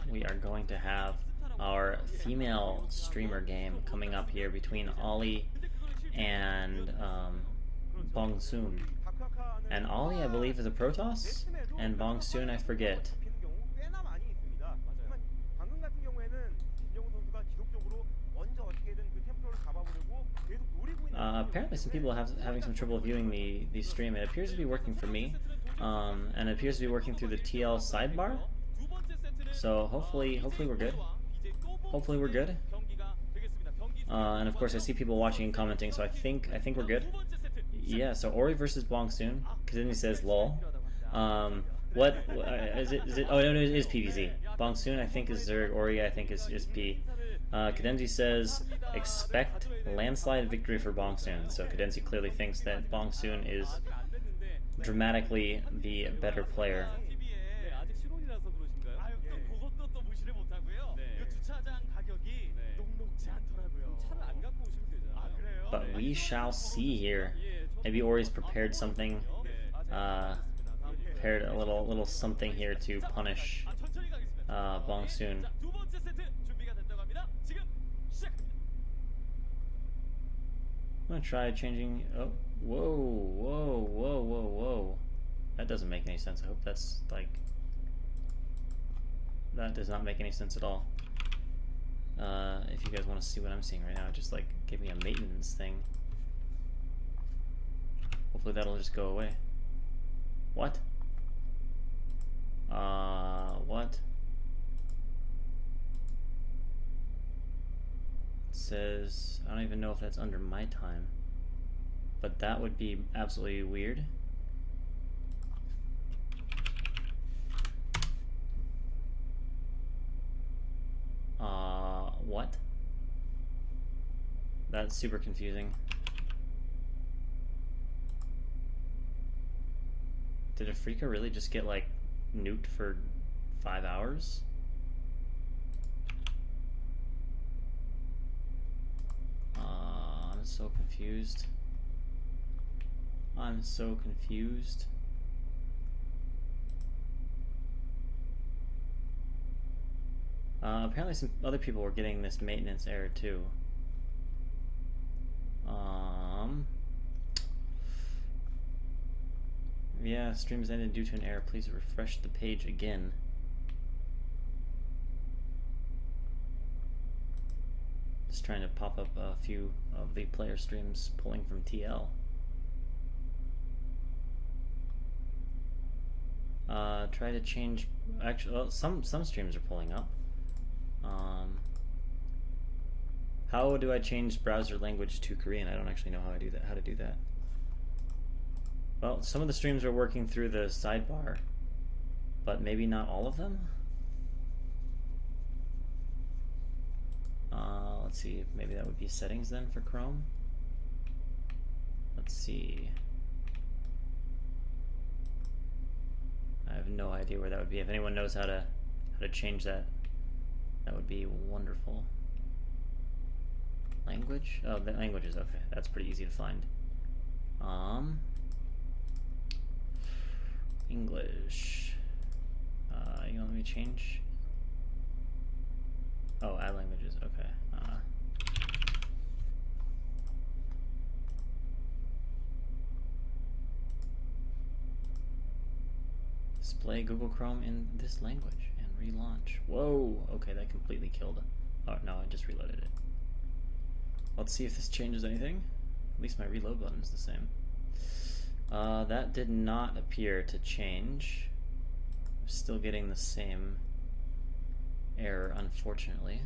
we are going to have our female streamer game coming up here between Ollie and Bongsoon. And Ollie, I believe, is a Protoss, and Bongsoon, I forget. Apparently some people are having some trouble viewing the stream. It appears to be working for me, and it appears to be working through the TL sidebar. So hopefully we're good. Hopefully we're good. And of course I see people watching and commenting, so I think we're good. Yeah, so Ori versus Bongsoon. Kadenzi says lol. What is it? Oh no, it is PVZ. Bongsoon I think is Zerg. Ori I think is P. Kadenzi says expect landslide victory for Bongsoon. So Kadenzi clearly thinks that Bongsoon is dramatically the better player. 네, 아직 신혼이라서 그러신가요? 아유, 또 그것도 또 무시를 못하고요. 네. 이 주차장 가격이 네. 녹록지 않더라고요. 차를 안 갖고 오시면 되잖아요. 아, 그래요? But we shall see here. Maybe Ori's prepared something. Prepared a little something here to punish Bongsoon. 자, 두 번째 세트 준비가 됐다고 합니다. 지금 시작합니다. I'm gonna try changing. Oh, whoa! That doesn't make any sense. I hope that's like. That does not make any sense at all. If you guys want to see what I'm seeing right now, it just like gave me a maintenance thing. Hopefully that'll just go away. What? What? It says, I don't even know if that's under my time, but that would be absolutely weird. What? That's super confusing. Did Afreeca really just get like nuked for 5 hours? I'm so confused. I'm so confused. Apparently some other people were getting this maintenance error too. Yeah, streams ended due to an error. Please refresh the page again. Just trying to pop up a few of the player streams pulling from TL. Try to change. Actually, well, some streams are pulling up. How do I change browser language to Korean? I don't actually know how I do that. How to do that? Well, some of the streams are working through the sidebar, but maybe not all of them. Let's see. Maybe that would be settings then for Chrome. Let's see. I have no idea where that would be. If anyone knows how to change that, that would be wonderful. Language? Oh, the language is okay. That's pretty easy to find. English. You know, let me change. Oh, add languages. Okay. Display Google Chrome in this language and relaunch. Whoa. Okay, that completely killed. Oh no, I just reloaded it. Let's see if this changes anything. At least my reload button is the same. That did not appear to change. I'm still getting the same error, unfortunately.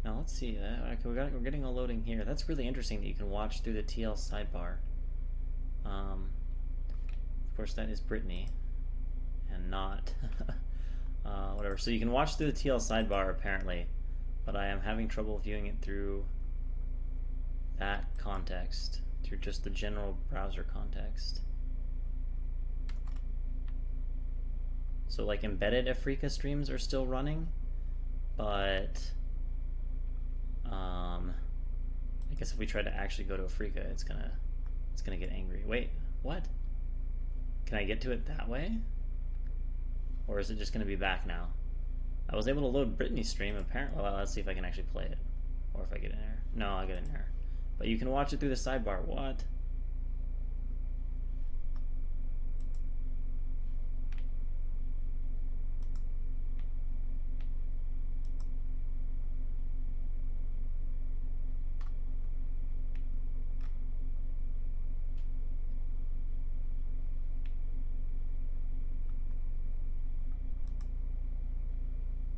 Now let's see. Okay, we're getting a loading here. That's really interesting that you can watch through the TL sidebar. Of course, that is Brittany, and not whatever. So you can watch through the TL sidebar apparently, but I am having trouble viewing it through that context, through just the general browser context. So like embedded Afreeca streams are still running, but I guess if we try to actually go to Afreeca, it's gonna get angry. Wait, what? Can I get to it that way? Or is it just gonna be back now? I was able to load Brittany's stream apparently. Well, let's see if I can actually play it. Or if I get an error. No, I get an error. But you can watch it through the sidebar. What?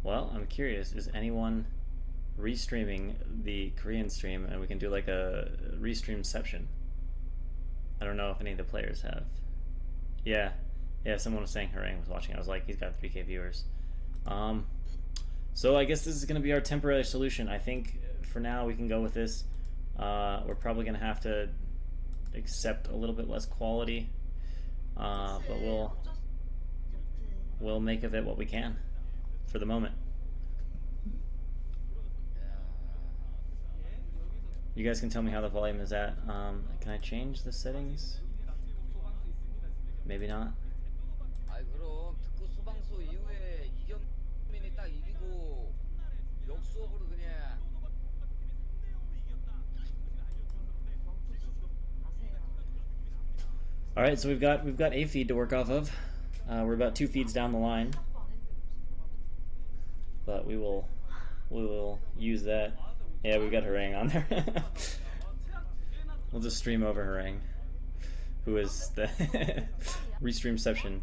Well, I'm curious, is anyone restreaming the Korean stream and we can do like a restreamception? I don't know if any of the players have. Yeah, someone was saying Harang was watching. I was like, he's got 3K viewers. So I guess this is going to be our temporary solution. I think for now we can go with this. We're probably going to have to accept a little bit less quality, but we'll make of it what we can for the moment. You guys can tell me how the volume is at. Can I change the settings? Maybe not. 아이 그럼 특구 수방수 이후에 이경민이 딱 이기고 역수업으로 그냥. All right, so we've got a feed to work off of. We're about 2 feeds down the line, but we will use that. Yeah, we've got Harang on there. We'll just stream over Harang, who is the restreamception.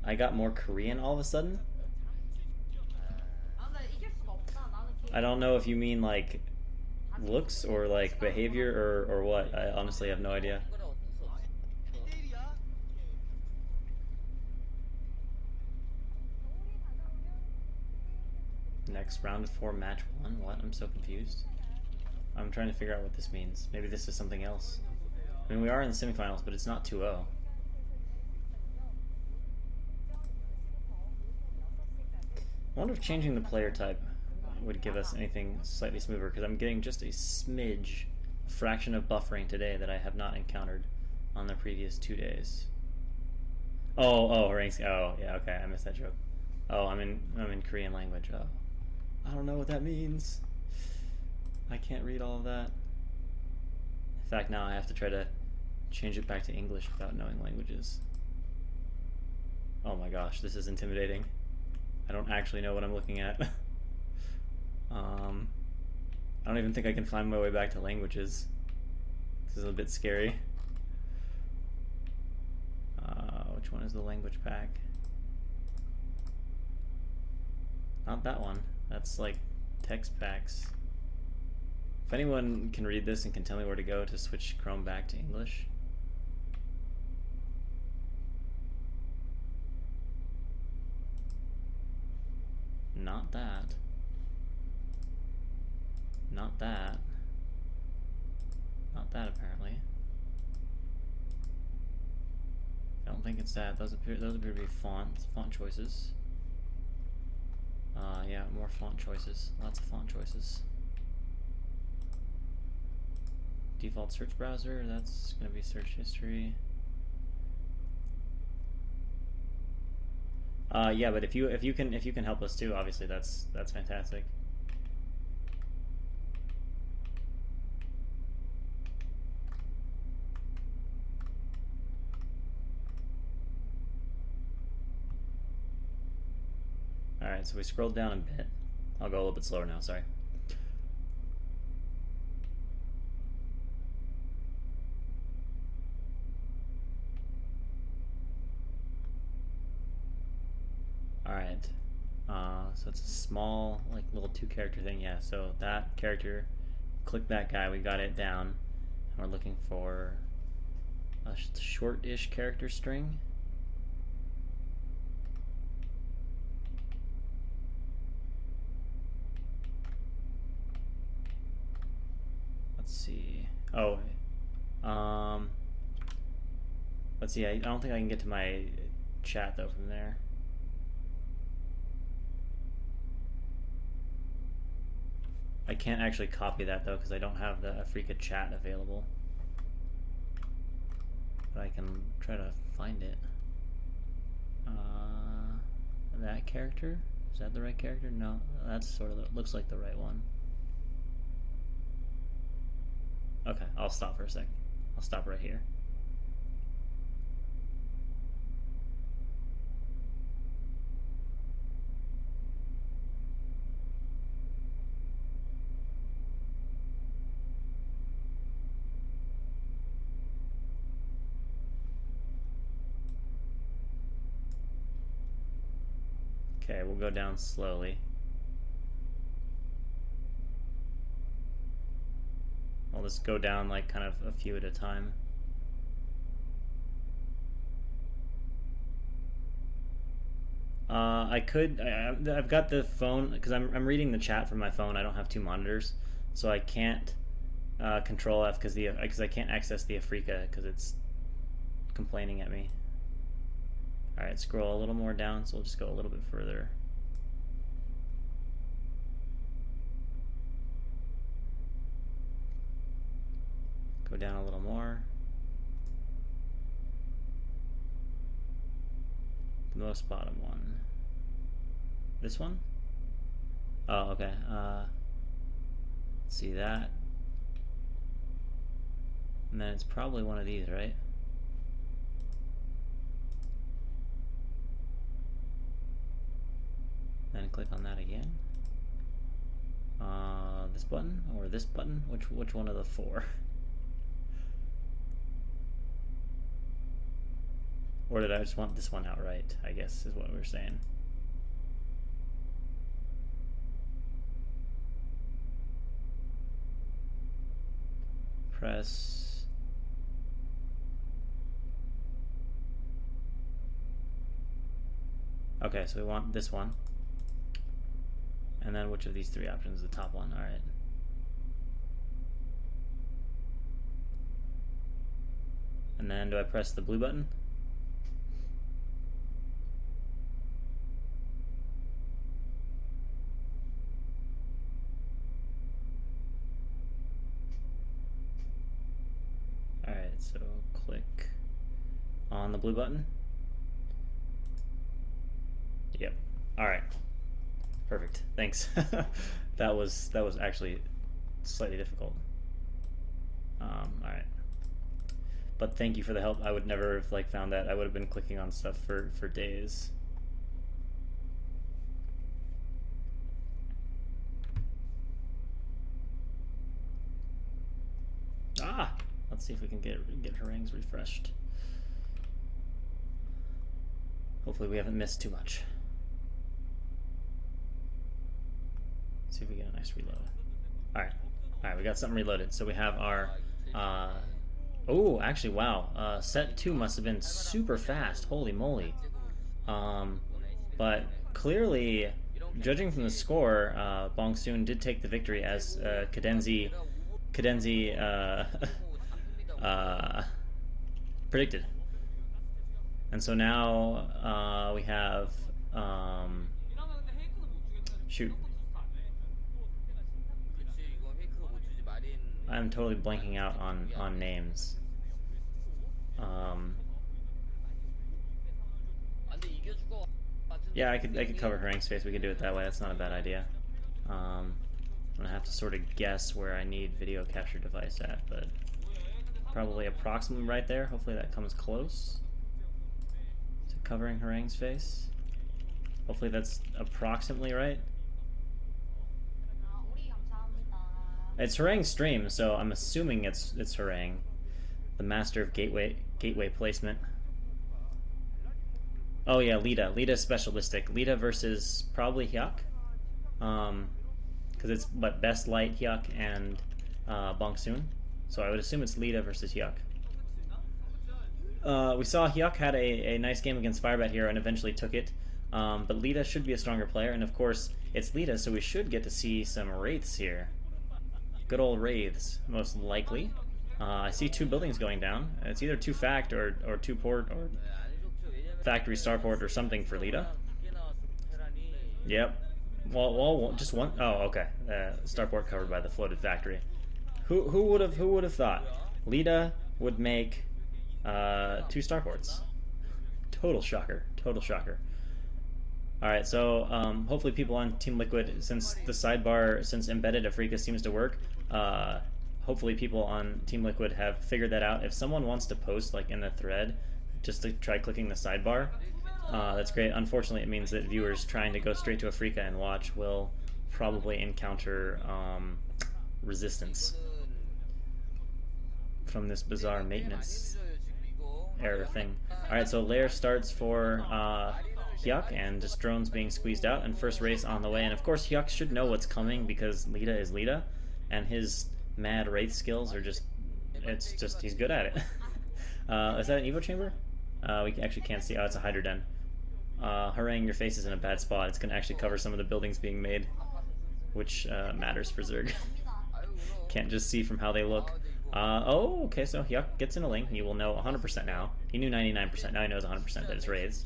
I got more Korean all of a sudden. I don't know if you mean like looks or like behavior or what. I honestly have no idea. Next round of 4, match 1. What? I'm so confused. I'm trying to figure out what this means. Maybe this is something else. I mean, we are in the semifinals, but it's not 2-0. I wonder if changing the player type would give us anything slightly smoother, because I'm getting just a smidge, a fraction of buffering today that I have not encountered on the previous 2 days. Oh, ranks. Oh, yeah, okay, I missed that joke. Oh, I'm in Korean language. Oh. I don't know what that means. I can't read all of that. In fact, now I have to try to change it back to English without knowing languages. Oh my gosh, this is intimidating. I don't actually know what I'm looking at. I don't even think I can find my way back to languages. This is a bit scary. Which one is the language pack? Not that one. That's like text packs. If anyone can read this and can tell me where to go to switch Chrome back to English. Not that. Not that. Not that apparently. I don't think it's that. Those appear to be font choices. Yeah, more font choices. Lots of font choices. Default search browser, that's gonna be search history. Yeah, but if you can help us too, obviously that's fantastic. Alright, so we scrolled down a bit. I'll go a little bit slower now, sorry. Alright, so it's a small, like, little 2-character thing, yeah, so that character, click that guy, we got it down, and we're looking for a short-ish character string. Let's see. Oh, let's see. I don't think I can get to my chat though from there. I can't actually copy that though because I don't have the Afreeca chat available. But I can try to find it. That character? Is that the right character? No, that's sort of looks like the right one. Okay, I'll stop for a sec. I'll stop right here. Okay, we'll go down slowly. I'll just go down like kind of a few at a time. I've got the phone because I'm reading the chat from my phone. I don't have two monitors, so I can't control F because I can't access the Afreeca because it's complaining at me. All right, scroll a little more down, so we'll just go a little bit further. Go down a little more. The most bottom one. This one? Oh, okay. See that? And then it's probably one of these, right? Then click on that again. This button or this button? Which one of the four? Or did I just want this one outright, I guess is what we're saying. Press. Okay, so we want this one. And then which of these three options is the top one? All right. And then do I press the blue button? So click on the blue button. Yep. All right. Perfect. Thanks. that was actually slightly difficult. All right. But thank you for the help. I would never have like found that. I would have been clicking on stuff for days. Ah. Let's see if we can get harangues refreshed. Hopefully we haven't missed too much. Let's see if we get a nice reload. Alright, we got something reloaded. So we have our oh, actually, wow. Set 2 must have been super fast. Holy moly. But clearly, judging from the score, Bongsoon did take the victory as Cadenzi predicted. And so now we have shoot. I'm totally blanking out on names. Yeah, I could cover harangue space. We could do it that way. That's not a bad idea. I'm gonna have to sort of guess where I need video capture device at, but probably approximately right there. Hopefully that comes close to covering harangue's face. Hopefully that's approximately right. It's harangue's stream, so I'm assuming it's harangue, the master of gateway placement. Oh yeah, Lita. Lita's specialistic. Lita versus probably Hyuk. Because it's but BeSt, Light, Hyuk, and Bongsoon. So I would assume it's Lita versus Hyuk. We saw Hyuk had a nice game against Firebat here and eventually took it. But Lita should be a stronger player, and of course it's Lita, so we should get to see some Wraiths here. Good old Wraiths, most likely. I see 2 buildings going down. It's either 2 Fact or 2 Port or Factory Starport or something for Lita. Yep. Well, just one. Oh, okay. Starport covered by the floated factory. Who would have thought Lita would make 2 starports? Total shocker. Total shocker. All right, so hopefully people on Team Liquid, since embedded Afreeca seems to work, hopefully people on Team Liquid have figured that out. If someone wants to post like in the thread, just to try clicking the sidebar, that's great. Unfortunately, it means that viewers trying to go straight to Afreeca and watch will probably encounter resistance from this bizarre maintenance error thing. Alright, so layer starts for Hyuk, and just drones being squeezed out, and first race on the way. And of course Hyuk should know what's coming because Lita is Lita, and his mad wraith skills are just, it's just, he's good at it. Is that an Evo chamber? We actually can't see. Oh, it's a Hydra Den. Harangue, your face is in a bad spot. It's going to actually cover some of the buildings being made, which matters for Zerg. Can't just see from how they look. Oh, okay, so Hyuk gets in a link. He will know 100% now. He knew 99%. Now he knows 100% that it's Wraiths.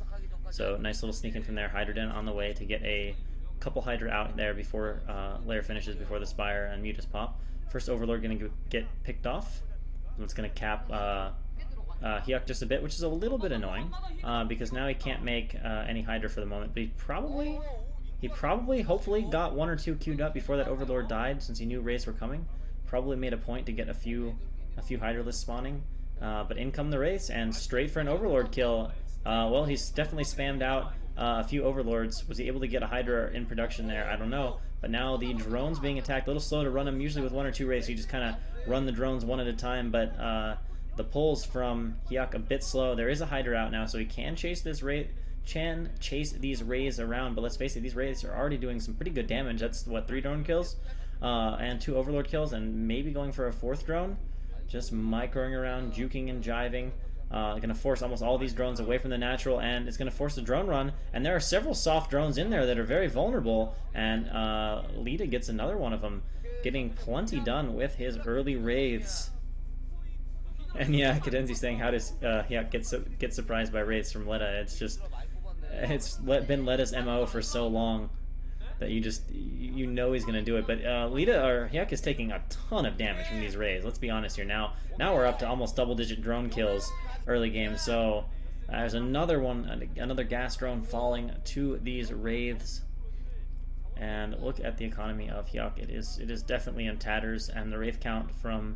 So nice little sneak in from there. Hydra Den on the way to get a couple Hydra out there before Lair finishes, before the Spire and Mutas pop. First Overlord going to get picked off. It's going to cap Hyuk just a bit, which is a little bit annoying, because now he can't make any Hydra for the moment, but he probably, hopefully, got one or two queued up before that Overlord died, since he knew Wraiths were coming. Probably made a point to get a few Hydralists spawning, but in come the Wraiths, and straight for an Overlord kill. Well, he's definitely spammed out a few Overlords. Was he able to get a Hydra in production there? I don't know. But now the drones being attacked, a little slow to run them. Usually with one or two Wraiths, you just kind of run the drones one at a time, but the pulls from Hyuk a bit slow. There is a Hydra out now, so he can chase this Wraith. Chase these Wraiths around, but let's face it, these Wraiths are already doing some pretty good damage. That's, what, 3 drone kills? And 2 Overlord kills, and maybe going for a 4th drone. Just microing around, juking and jiving. Going to force almost all these drones away from the natural, and it's going to force the drone run. And there are several soft drones in there that are very vulnerable, and Lita gets another one of them, getting plenty done with his early Wraiths. And yeah, Cadenzi's saying, how does Hyuk get surprised by Wraiths from Lita? It's just, it's been Lita's MO for so long that you know he's going to do it. But Hyuk is taking a ton of damage from these Wraiths. Let's be honest here. Now we're up to almost double-digit drone kills early game. So there's another gas drone falling to these Wraiths. And look at the economy of Hyuk. It is definitely in tatters, and the Wraith count from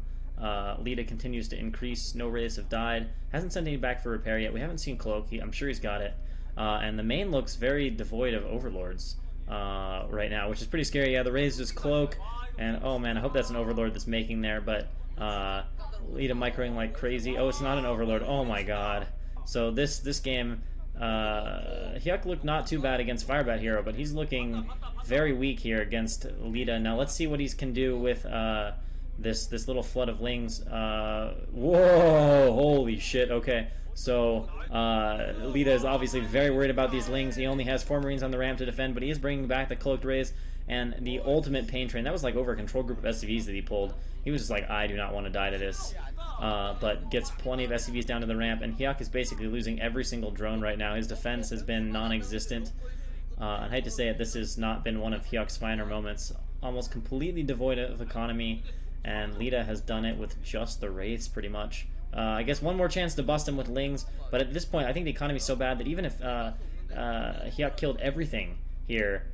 Lita continues to increase. No Wraiths have died. Hasn't sent any back for repair yet. We haven't seen Cloak. I'm sure he's got it. And the main looks very devoid of Overlords right now, which is pretty scary. Yeah, the Wraiths just Cloak, and oh man, I hope that's an Overlord that's making there, but Lita microing like crazy. Oh, it's not an Overlord. Oh my god. So this game, Hyuk looked not too bad against Firebat Hero, but he's looking very weak here against Lita. Now let's see what he can do with this little flood of Lings. Whoa! Holy shit, okay. So, Lita is obviously very worried about these Lings. He only has 4 Marines on the ramp to defend, but he is bringing back the Cloaked Wraiths and the ultimate Pain Train. That was like over a control group of SCVs that he pulled. He was just like, I do not want to die to this. But gets plenty of SCVs down to the ramp, and Hyuk is basically losing every single drone right now. His defense has been non-existent. I hate to say it, this has not been one of Hyuk's finer moments. Almost completely devoid of economy, and Lita has done it with just the Wraiths, pretty much. I guess one more chance to bust him with Lings, but at this point, I think the economy is so bad that even if Hyuk killed everything here,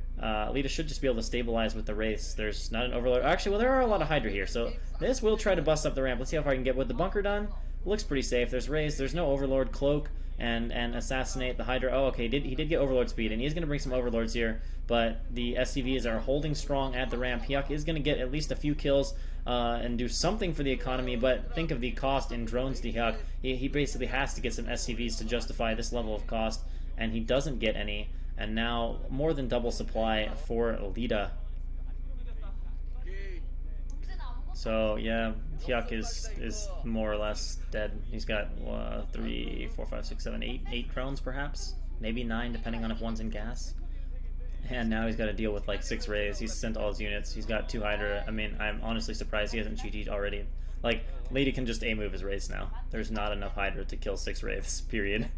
Lita should just be able to stabilize with the Wraiths. There's not an Overlord. Actually, well, there are a lot of Hydra here, so this will try to bust up the ramp. Let's see how far I can get with the bunker done. Looks pretty safe. There's Wraiths. There's no Overlord. Cloak and assassinate the Hydra. Oh, okay, he did get Overlord speed, and he's going to bring some Overlords here, but the SCVs are holding strong at the ramp. Hyuk is going to get at least a few kills and do something for the economy, but think of the cost in drones to Hyuk. He basically has to get some SCVs to justify this level of cost, and he doesn't get any, and now more than double supply for Lita. So yeah, Hyuk is more or less dead. He's got 3, 4, 5, 6, 7, 8 drones perhaps, maybe 9 depending on if one's in gas. And now he's got to deal with like 6 Wraiths. He's sent all his units. He's got 2 Hydra. I mean, I'm honestly surprised he hasn't GG'd already. Like, Lady can just A-move his Wraiths now. There's not enough Hydra to kill 6 Wraiths, period.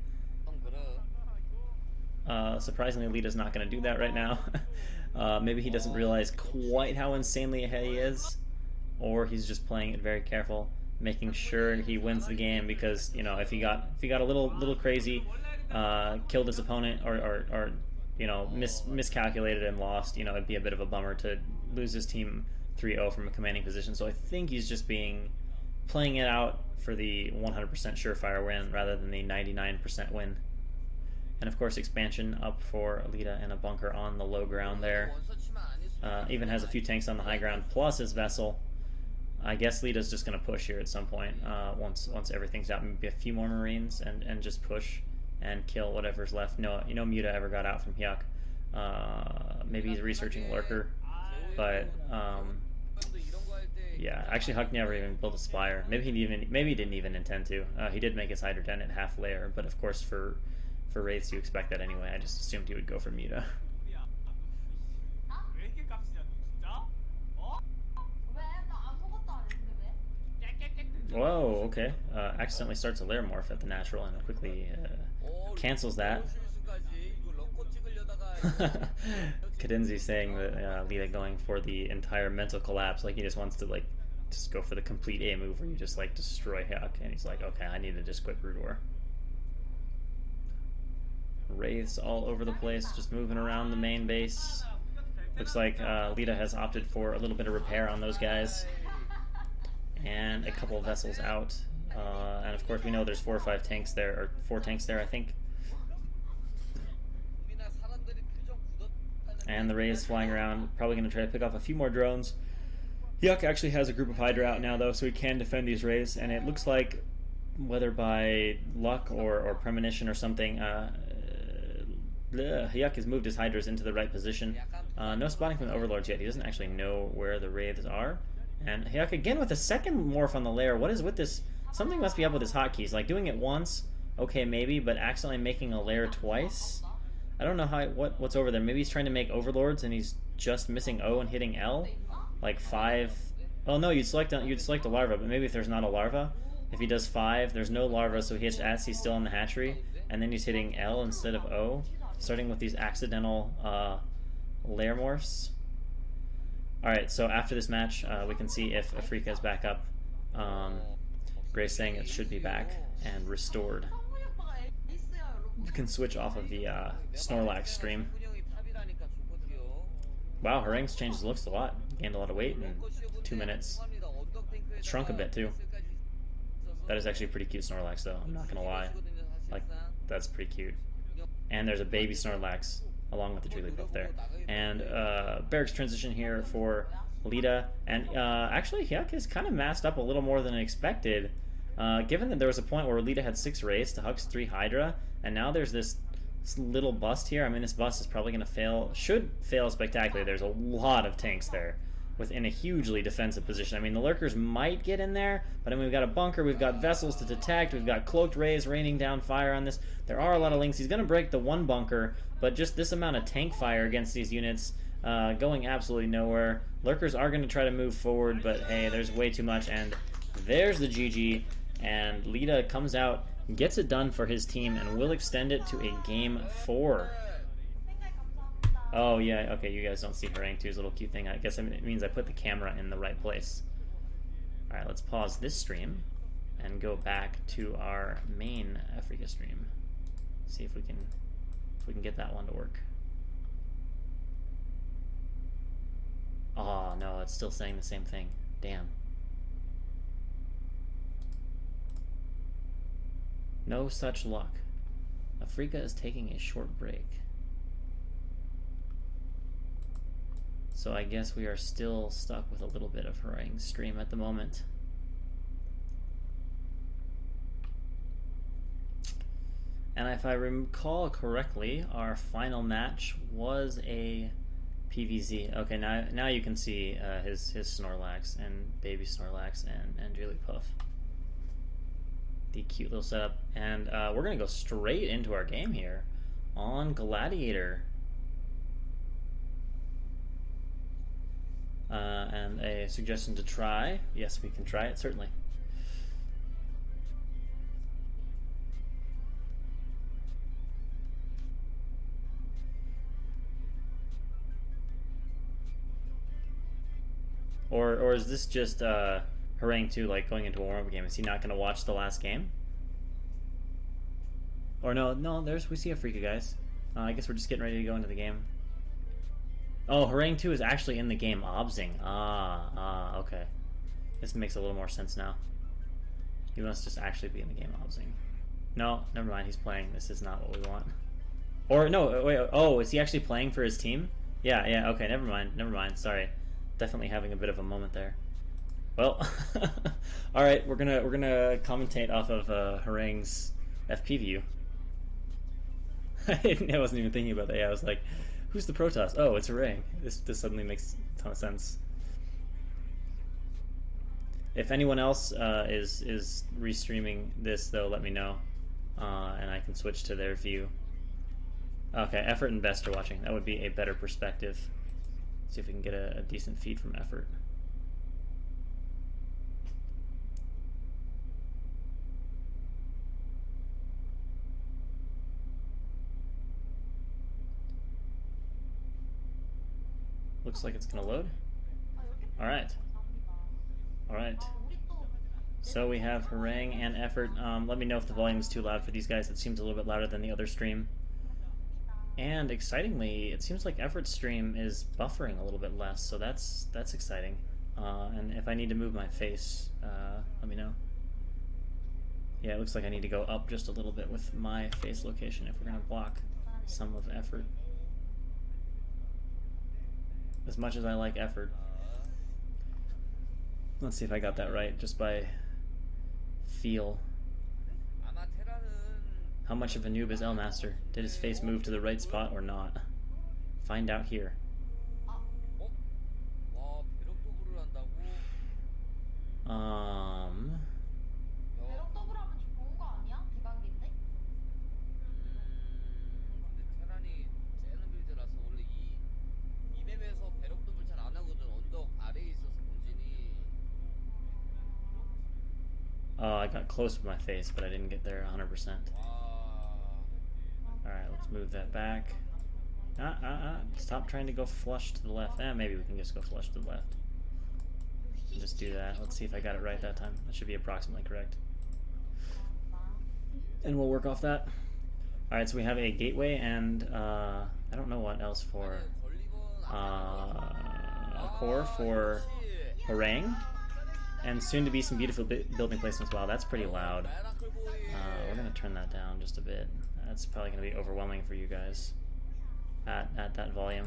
Surprisingly, Lita's not going to do that right now. Maybe he doesn't realize quite how insanely ahead he is. Or he's just playing it very careful, making sure he wins the game, because, you know, if he got a little crazy, killed his opponent, or you know, miscalculated and lost, you know, it'd be a bit of a bummer to lose his team 3-0 from a commanding position. So I think he's just playing it out for the 100% surefire win rather than the 99% win. And of course, expansion up for Lita and a bunker on the low ground there. Even has a few tanks on the high ground plus his vessel. I guess Lita's just going to push here at some point once everything's out. Maybe a few more Marines and just push and kill whatever's left. No, you know, Muta ever got out from Hyuk. Maybe he's researching Lurker, but Yeah, actually Huck never even built a spire. Maybe he didn't even intend to. He did make his Hydra Den at half layer, but of course for Wraiths you expect that anyway. I just assumed he would go for Muta. Whoa, okay. Accidentally starts a lair morph at the natural and quickly cancels that. Cadenzi saying that Lita going for the entire mental collapse, like he just wants to like just go for the complete A move where you just like destroy Huck, and he's like, okay, I need to just quit Brood War. Wraiths all over the place, just moving around the main base. Looks like Lita has opted for a little bit of repair on those guys. And a couple of vessels out. And of course we know there's 4 or 5 tanks there, or 4 tanks there I think. And the Wraiths flying around, probably going to try to pick off a few more drones. Yuck actually has a group of Hydra out now though, so he can defend these Wraiths, and it looks like, whether by luck or premonition or something, Yuck has moved his Hydras into the right position. No spotting from the Overlords yet, he doesn't actually know where the Wraiths are. And Yuck again with a second morph on the lair. What is with this? Something must be up with his hotkeys. Like doing it once, okay maybe, but accidentally making a lair twice? I don't know what's over there. Maybe he's trying to make Overlords and he's just missing O and hitting L? Like 5... Well, no, you'd select a larva, but maybe if there's not a larva, if he does 5, there's no larva, so he hits S, he's still in the hatchery, and then he's hitting L instead of O, starting with these accidental lair morphs. Alright, so after this match, we can see if Afreeca is back up. Gray's saying it should be back and restored. You can switch off of the Snorlax stream. Wow, Harangue's changed his looks a lot. Gained a lot of weight in 2 minutes. Shrunk a bit too. That is actually a pretty cute Snorlax though, I'm not gonna lie. Like, that's pretty cute. And there's a baby Snorlax along with the Jigglypuff there. And Barracks transition here for Lita. And actually Hyuk is kind of masked up a little more than expected. Given that there was a point where Lita had 6 Wraiths to Huck's 3 Hydra, and now there's this little bust here. I mean, this bust is probably going to fail, should fail spectacularly. There's a lot of tanks there within a hugely defensive position. I mean, the Lurkers might get in there, but I mean, we've got a bunker, we've got vessels to detect, we've got cloaked rays raining down fire on this. There are a lot of links. He's going to break the 1 bunker, but just this amount of tank fire against these units going absolutely nowhere. Lurkers are going to try to move forward, but hey, there's way too much, and there's the GG, and Lita comes out, gets it done for his team, and will extend it to a Game 4. Oh yeah, okay, you guys don't see Harangue 2's little cute thing. I guess it means I put the camera in the right place. Alright, let's pause this stream and go back to our main Afreeca stream. See if we can get that one to work. Oh no, it's still saying the same thing. Damn. No such luck. Afreeca is taking a short break. So I guess we are still stuck with a little bit of Harangue's stream at the moment. And if I recall correctly, our final match was a PVZ. Okay, now you can see his Snorlax and baby Snorlax and Jigglypuff. The cute little setup. And we're going to go straight into our game here on Gladiator. And a suggestion to try. Yes, we can try it, certainly. Or is this just Harangue 2 like going into a warm-up game? Is he not going to watch the last game? Or no, we see Afreeca, guys. I guess we're just getting ready to go into the game. Oh, Harangue 2 is actually in the game obsing. Okay. This makes a little more sense now. He must just actually be in the game obsing. No, never mind, he's playing. This is not what we want. Or, no, wait, oh, is he actually playing for his team? Yeah, okay, never mind, sorry. Definitely having a bit of a moment there. Well, alright, we're gonna commentate off of Harangue's FP view. I wasn't even thinking about that. Yeah, I was like, who's the Protoss? Oh, it's Harangue. This suddenly makes a ton of sense. If anyone else is restreaming this, though, let me know, and I can switch to their view. Okay, EffOrt and BeSt are watching. That would be a better perspective. See if we can get a decent feed from EffOrt. Looks like it's gonna load. Alright. Alright. So we have Harangue and EffOrt. Let me know if the volume is too loud for these guys. It seems a little bit louder than the other stream. And excitingly, it seems like EffOrt's stream is buffering a little bit less, so that's exciting. And if I need to move my face, let me know. Yeah, it looks like I need to go up just a little bit with my face location if we're going to block some of EffOrt. As much as I like EffOrt. Let's see if I got that right, just by feel. How much of a noob is Elmaster? Did his face move to the right spot or not? Find out here. I got close with my face, but I didn't get there 100%. Alright, let's move that back. Stop trying to go flush to the left. Maybe we can just go flush to the left. Just do that. Let's see if I got it right that time. That should be approximately correct. And we'll work off that. Alright, so we have a gateway and I don't know what else for a core for Harangue. And soon to be some beautiful building placements. Wow, that's pretty loud. We're going to turn that down just a bit. That's probably going to be overwhelming for you guys at that volume.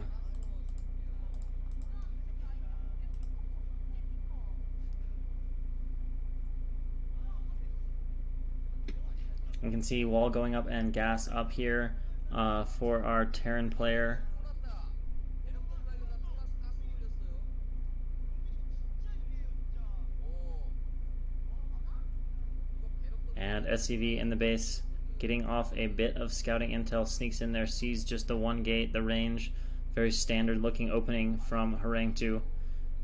We can see wall going up and gas up here for our Terran player. And SCV in the base, getting off a bit of scouting intel, sneaks in there, sees just the one gate, the range, very standard looking opening from Harangue 2.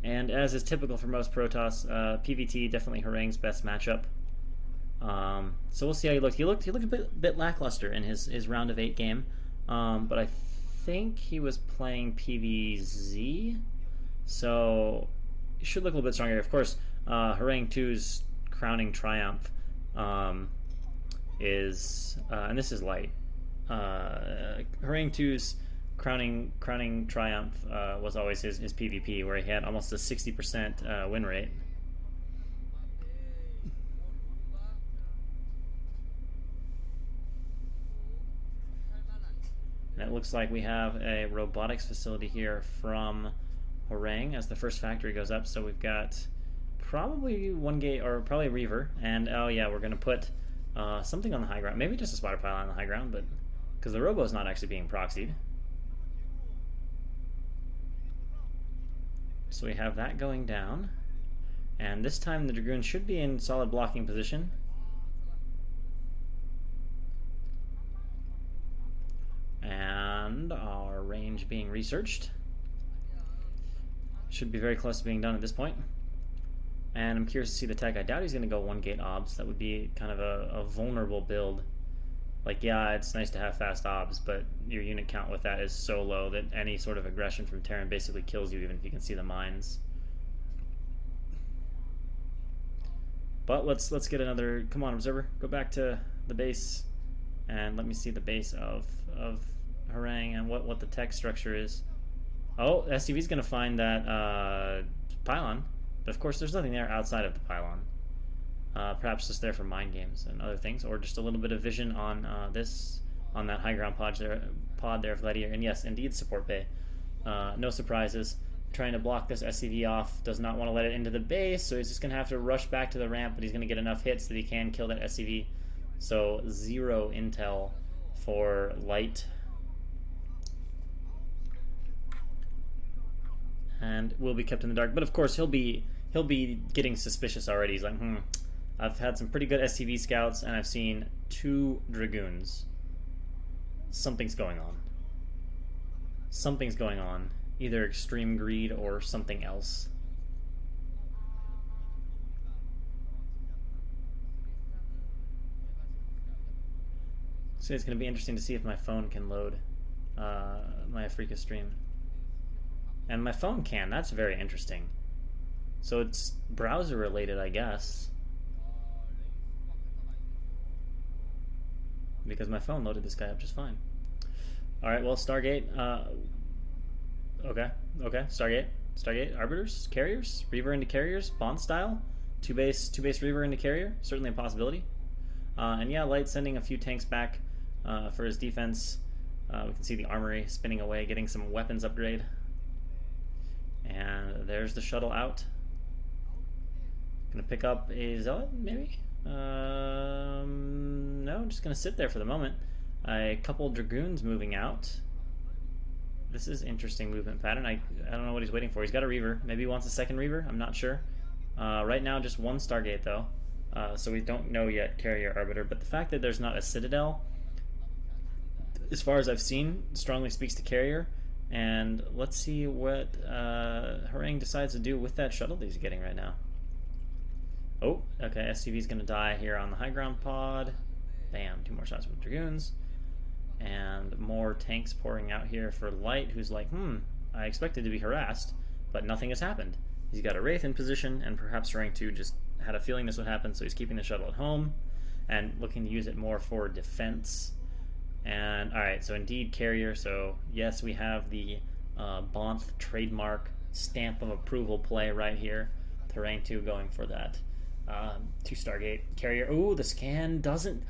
And as is typical for most Protoss, PVT definitely Harangue's best matchup. So we'll see how he looked. He looked a bit lackluster in his round of 8 game, but I think he was playing PVZ, so he should look a little bit stronger. Of course, Harangue 2's crowning triumph is, and this is light, Harangue 2's crowning triumph was always his PvP, where he had almost a 60% win rate. And it looks like we have a robotics facility here from Harangue as the first factory goes up, so we've got probably one gate, or probably a Reaver, and oh yeah, we're going to put something on the high ground, maybe just a spotter pylon on the high ground, but because the robo is not actually being proxied. So we have that going down, and this time the Dragoon should be in solid blocking position. And our range being researched. Should be very close to being done at this point. And I'm curious to see the tech. I doubt he's going to go one gate obs. That would be kind of a vulnerable build. Like, yeah, it's nice to have fast obs, but your unit count with that is so low that any sort of aggression from Terran basically kills you, even if you can see the mines. But let's get another. Come on, observer, go back to the base, and let me see the base of Harangue and what the tech structure is. Oh, STV's going to find that pylon, but of course there's nothing there outside of the pylon. Perhaps just there for mind games and other things, or just a little bit of vision on that high ground pod there of Gladiator. And yes, indeed, support bay. No surprises. Trying to block this SCV off, does not want to let it into the base, so he's just going to have to rush back to the ramp, but he's going to get enough hits that he can kill that SCV. So 0 intel for light. And will be kept in the dark. But of course he'll be he'll be getting suspicious already. He's like, I've had some pretty good STV scouts, and I've seen 2 Dragoons. Something's going on. Something's going on. Either extreme greed or something else. So it's going to be interesting to see if my phone can load my Afreeca stream. And my phone can. That's very interesting. So it's browser related, I guess. Because my phone loaded this guy up just fine. Alright, well, Stargate. Okay. Stargate, Arbiters, Carriers, Reaver into Carriers, Bond style. Two base Reaver into Carrier. Certainly a possibility. And yeah, Light sending a few tanks back for his defense. We can see the armory spinning away, getting some weapons upgrade. And there's the shuttle out. Gonna pick up a Zealot, maybe? No, just gonna sit there for the moment. A couple Dragoons moving out. This is interesting movement pattern. I don't know what he's waiting for. He's got a Reaver. Maybe he wants a second Reaver. I'm not sure. Right now, just one Stargate, though. So we don't know yet, Carrier Arbiter. But the fact that there's not a Citadel, as far as I've seen, strongly speaks to Carrier. And let's see what Harangue decides to do with that shuttle that he's getting right now. Oh, okay, SCV's going to die here on the high ground pod. Bam, 2 more shots from the Dragoons. And more tanks pouring out here for Light, who's like, I expected to be harassed, but nothing has happened. He's got a Wraith in position, and perhaps Rank 2 just had a feeling this would happen, so he's keeping the shuttle at home and looking to use it more for defense. And, alright, so indeed Carrier, so yes, we have the Bonth trademark stamp of approval play right here. Rank 2 going for that 2 Stargate. Carrier, ooh, the scan doesn't...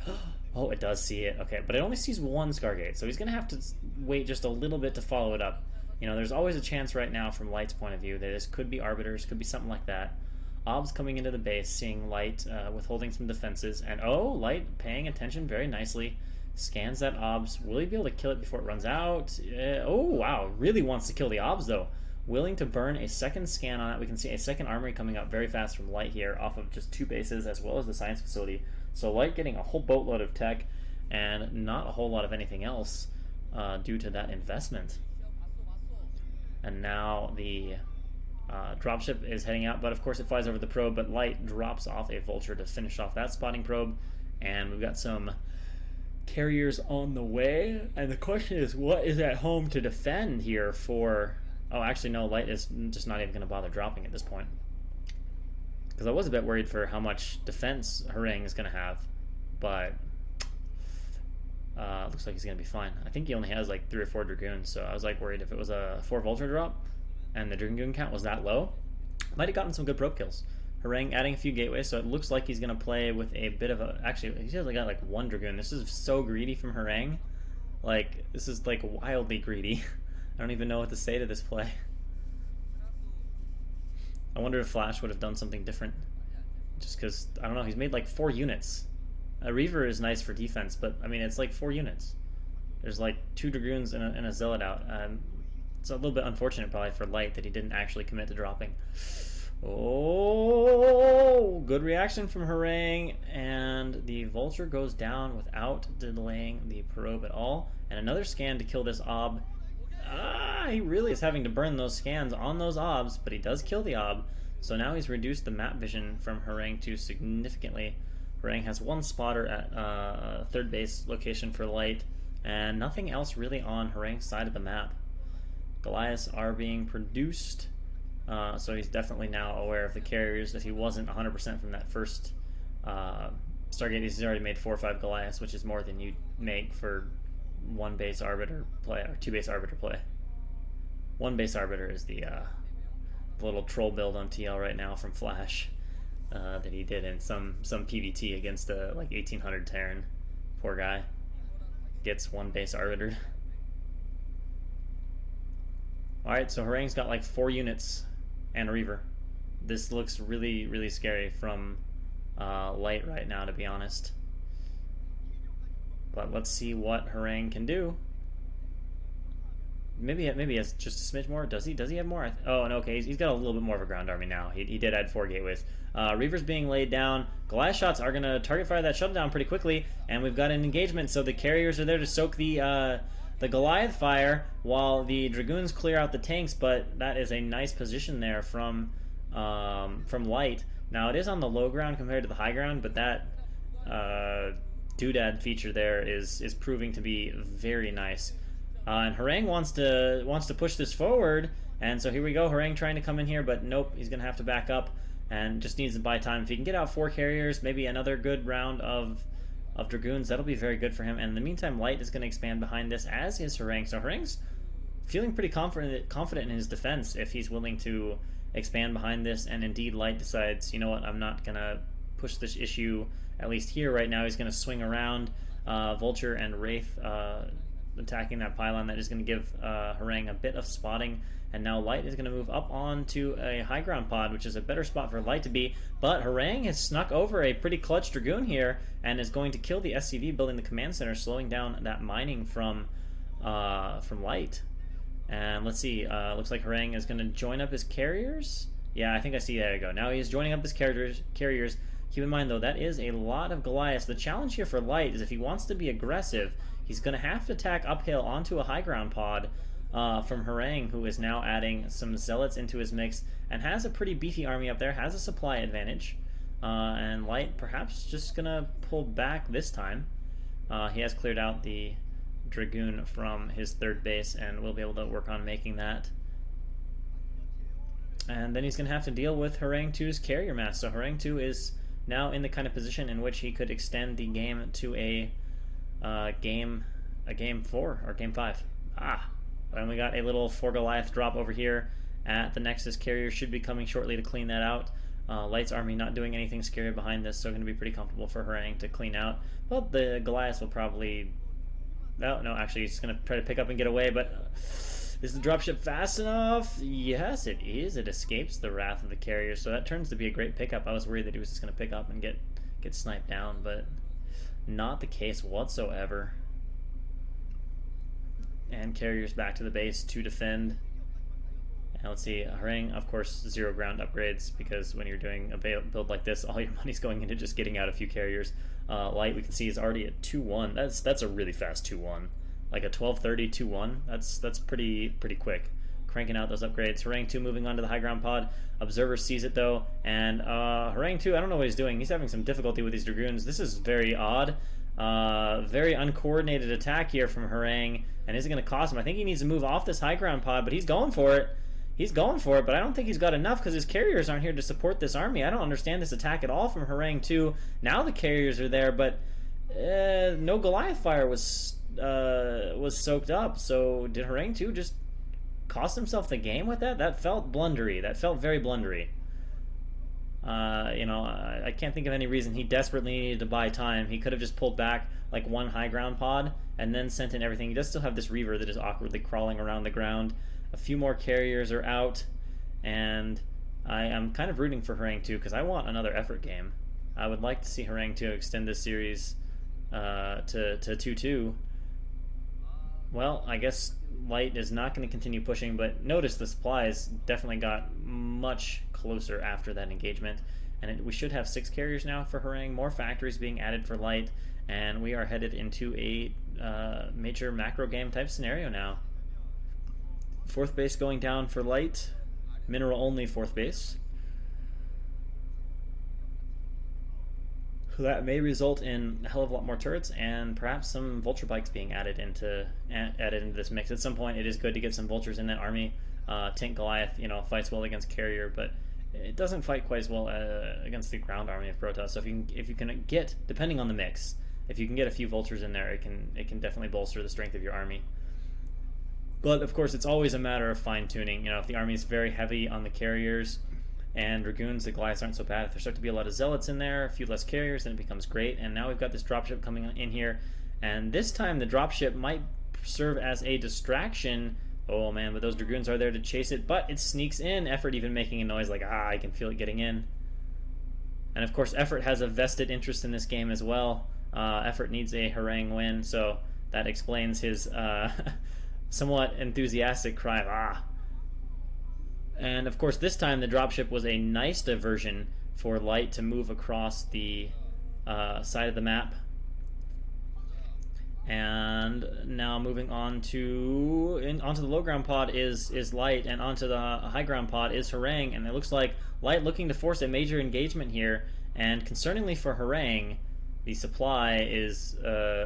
Oh, it does see it. Okay, but it only sees 1 Stargate, so he's going to have to wait just a little bit to follow it up. You know, there's always a chance right now from Light's point of view that this could be Arbiters, could be something like that. Ob's coming into the base, seeing Light withholding some defenses, and oh, Light paying attention very nicely. Scans that Obs. Will he be able to kill it before it runs out? Oh, wow, really wants to kill the Obs, though. Willing to burn a second scan on it. We can see a second armory coming up very fast from Light here off of just 2 bases as well as the science facility. So Light getting a whole boatload of tech and not a whole lot of anything else due to that investment. And now the dropship is heading out, but of course it flies over the probe, but Light drops off a Vulture to finish off that spotting probe. And we've got some Carriers on the way. And the question is, what is at home to defend here for... Oh, actually, no, Light is just not even going to bother dropping at this point. Because I was a bit worried for how much defense Harangue is going to have. But looks like he's going to be fine. I think he only has like 3 or 4 Dragoons, so I was like worried if it was a 4 Vulture drop and the Dragoon count was that low. Might have gotten some good probe kills. Harangue adding a few gateways, so it looks like he's going to play with a bit of a... Actually, he's only got like 1 Dragoon. This is so greedy from Harangue. Like, this is like wildly greedy. I don't even know what to say to this play. I wonder if Flash would have done something different. Just because, I don't know, he's made like 4 units. A Reaver is nice for defense, but I mean, it's like 4 units. There's like 2 Dragoons and a Zealot out. It's a little bit unfortunate probably for Light that he didn't actually commit to dropping. Oh, good reaction from Harangue, and the Vulture goes down without delaying the probe at all. And another scan to kill this Ob. He really is having to burn those scans on those Obs, but he does kill the Ob. So now he's reduced the map vision from Harangue 2 significantly. Harangue has 1 spotter at 3rd base location for Light, and nothing else really on Harangue's side of the map. Goliaths are being produced, so he's definitely now aware of the carriers. If he wasn't 100% from that first Stargate, he's already made 4 or 5 Goliaths, which is more than you'd make for 1 base Arbiter play, or 2 base Arbiter play. 1 base Arbiter is the little troll build on TL right now from Flash that he did in some PvT against a like 1800 Terran. Poor guy gets 1 base Arbiter. Alright, so Harangue's got like 4 units and a Reaver. This looks really, really scary from Light right now, to be honest. But let's see what Harangue can do. maybe he has just a smidge more. Does he have more? Oh, no, okay, he's got a little bit more of a ground army now. He did add 4 gateways. Reaver's being laid down. Goliath shots are going to target fire that shuttle down pretty quickly, and we've got an engagement, so the carriers are there to soak the Goliath fire while the Dragoons clear out the tanks, but that is a nice position there from Light. Now, it is on the low ground compared to the high ground, but that doodad feature there is proving to be very nice. And Harang wants to push this forward, and so here we go. Harang trying to come in here, but nope, he's going to have to back up and just needs to buy time. If he can get out 4 carriers, maybe another good round of Dragoons, that'll be very good for him. And in the meantime, Light is going to expand behind this, as is Harang. So Harang's feeling pretty confident in his defense if he's willing to expand behind this, and indeed Light decides, you know what, I'm not going to push this issue, at least here right now. He's going to swing around Vulture and Wraith attacking that pylon. That is going to give Harang a bit of spotting, and now Light is going to move up onto a high ground pod, which is a better spot for Light to be, but Harang has snuck over a pretty clutch Dragoon here and is going to kill the SCV building the command center, slowing down that mining from Light. And let's see, looks like Harang is going to join up his carriers. Yeah, I think I see, there you go. Now he is joining up his carriers. Keep in mind, though, that is a lot of Goliaths. The challenge here for Light is if he wants to be aggressive, he's going to have to attack uphill onto a high ground pod from Harang, who is now adding some Zealots into his mix and has a pretty beefy army up there, has a supply advantage. And Light perhaps just going to pull back this time. He has cleared out the Dragoon from his 3rd base, and we'll be able to work on making that. And then he's going to have to deal with Harang 2's carrier mass. So Harang 2 is now in the kind of position in which he could extend the game to a game 4 or game 5. And we got a little 4 Goliath drop over here at the Nexus. Carrier should be coming shortly to clean that out. Light's army not doing anything scary behind this, so going to be pretty comfortable for Harang to clean out. But the Goliaths will probably... Oh, no, actually, he's going to try to pick up and get away, but is the dropship fast enough? Yes, it is. It escapes the wrath of the carrier, so that turns to be a great pickup. I was worried that he was just going to pick up and get sniped down, but not the case whatsoever. And carriers back to the base to defend. And let's see, Harang, of course, 0 ground upgrades, because when you're doing a build like this, all your money's going into just getting out a few carriers. Light, we can see, is already at 2-1. That's a really fast 2-1. Like a 12:30 2-1. That's pretty quick. Cranking out those upgrades. Harang 2 moving on to the high ground pod. Observer sees it though, and Harang 2, I don't know what he's doing. He's having some difficulty with these Dragoons. This is very odd. Very uncoordinated attack here from Harang, and is it going to cost him? I think he needs to move off this high ground pod, but he's going for it. He's going for it, but I don't think he's got enough because his carriers aren't here to support this army. I don't understand this attack at all from Harang 2. Now the carriers are there, but no Goliath fire was soaked up. So did Harang 2 just cost himself the game with that? That felt blundery. That felt very blundery. I can't think of any reason he desperately needed to buy time. He could have just pulled back like 1 high ground pod and then sent in everything. He does still have this Reaver that is awkwardly crawling around the ground. A few more carriers are out, and I am kind of rooting for Harang 2 because I want another EffOrt game. I would like to see Harang 2 extend this series to 2-2. Well, I guess Light is not going to continue pushing, but notice the supplies definitely got much closer after that engagement. And we should have 6 carriers now for Harang, more factories being added for Light, and we are headed into a major macro game type scenario now. 4th base going down for Light. Mineral only 4th base. That may result in a hell of a lot more turrets and perhaps some vulture bikes being added into this mix. At some point, it is good to get some vultures in that army. Tank Goliath, fights well against carrier, but it doesn't fight quite as well against the ground army of Protoss. So if you can get, depending on the mix, if you can get a few vultures in there, it can definitely bolster the strength of your army. But of course, it's always a matter of fine-tuning. If the army is very heavy on the carriers and Dragoons, the Goliaths aren't so bad. If there start to be a lot of Zealots in there, a few less carriers, then it becomes great. And now we've got this dropship coming in here, and this time the dropship might serve as a distraction. Oh man, but those Dragoons are there to chase it, but it sneaks in. EffOrt even making a noise like, I can feel it getting in. And of course, EffOrt has a vested interest in this game as well. EffOrt needs a Harang win, so that explains his somewhat enthusiastic cry of "ah." And of course, this time the dropship was a nice diversion for Light to move across the side of the map. And now moving on to onto the low ground pod is Light, and onto the high ground pod is Harang. And it looks like Light looking to force a major engagement here. And concerningly for Harang, the supply is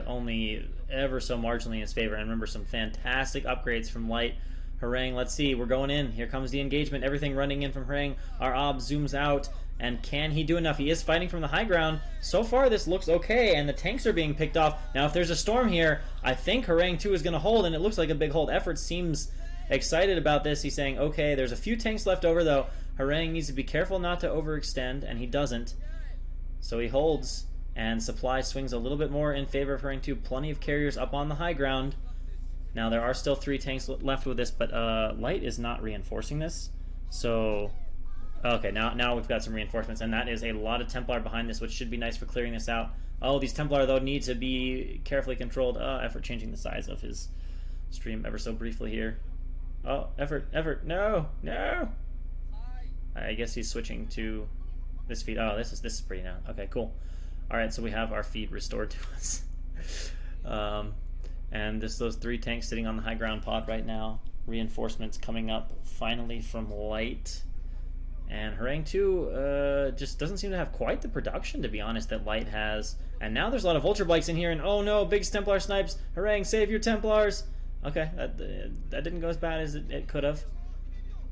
only ever so marginally in his favor. And remember, some fantastic upgrades from Light. Harang, let's see, we're going in. Here comes the engagement. Everything running in from Harang. Our Ob zooms out. And can he do enough? He is fighting from the high ground. So far, this looks okay, and the tanks are being picked off. Now, if there's a storm here, I think Harang 2 is going to hold, and it looks like a big hold. EffOrt seems excited about this. He's saying, okay, there's a few tanks left over, though. Harang needs to be careful not to overextend, and he doesn't. So he holds, and supply swings a little bit more in favor of Harang 2. Plenty of carriers up on the high ground. Now, there are still 3 tanks left with this, but Light is not reinforcing this. So, okay, now we've got some reinforcements, and that is a lot of Templar behind this, which should be nice for clearing this out. Oh, these Templar, though, need to be carefully controlled. EffOrt changing the size of his stream ever so briefly here. Oh, EffOrt, no! I guess he's switching to this feed. Oh, this is pretty now. Okay, cool. Alright, so we have our feed restored to us. And those 3 tanks sitting on the high ground pod right now. Reinforcements coming up finally from Light. And Harang 2 just doesn't seem to have quite the production, to be honest, that Light has. And now there's a lot of Vulture Bikes in here, and oh no, big Templar snipes. Harang, save your Templars. Okay, that didn't go as bad as it could have.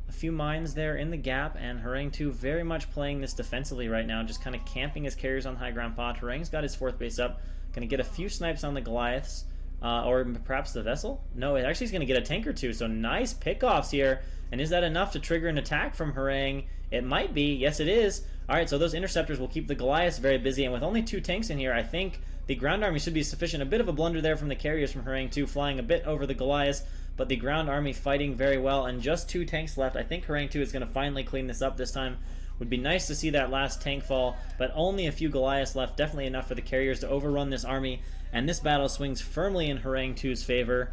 A few mines there in the gap, and Harang 2 very much playing this defensively right now, just kind of camping his carriers on the high ground pod. Harang's got his 4th base up, going to get a few snipes on the Goliaths. Or perhaps the vessel? No, it actually is going to get a tank or 2, so nice pickoffs here. And is that enough to trigger an attack from Harang? It might be. Yes, it is. Alright, so those interceptors will keep the Goliaths very busy, and with only 2 tanks in here, I think the ground army should be sufficient. A bit of a blunder there from the carriers from Harang 2, flying a bit over the Goliaths, but the ground army fighting very well, and just 2 tanks left. I think Harang 2 is going to finally clean this up this time. Would be nice to see that last tank fall, but only a few Goliaths left. Definitely enough for the carriers to overrun this army, and this battle swings firmly in Harang 2's favor.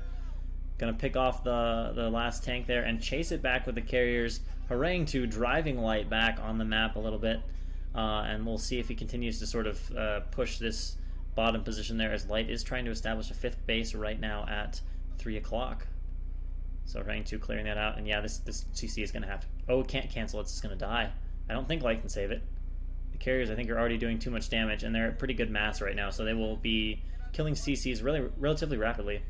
Gonna pick off the last tank there and chase it back with the carriers. Harang 2 driving Light back on the map a little bit, and we'll see if he continues to sort of push this bottom position there, as Light is trying to establish a 5th base right now at 3 o'clock. So Harang 2 clearing that out, and yeah, this CC is gonna have to... Oh, it can't cancel, it's just gonna die. I don't think Light can save it. The carriers, I think, are already doing too much damage, and they're at pretty good mass right now, so they will be killing CCs relatively rapidly.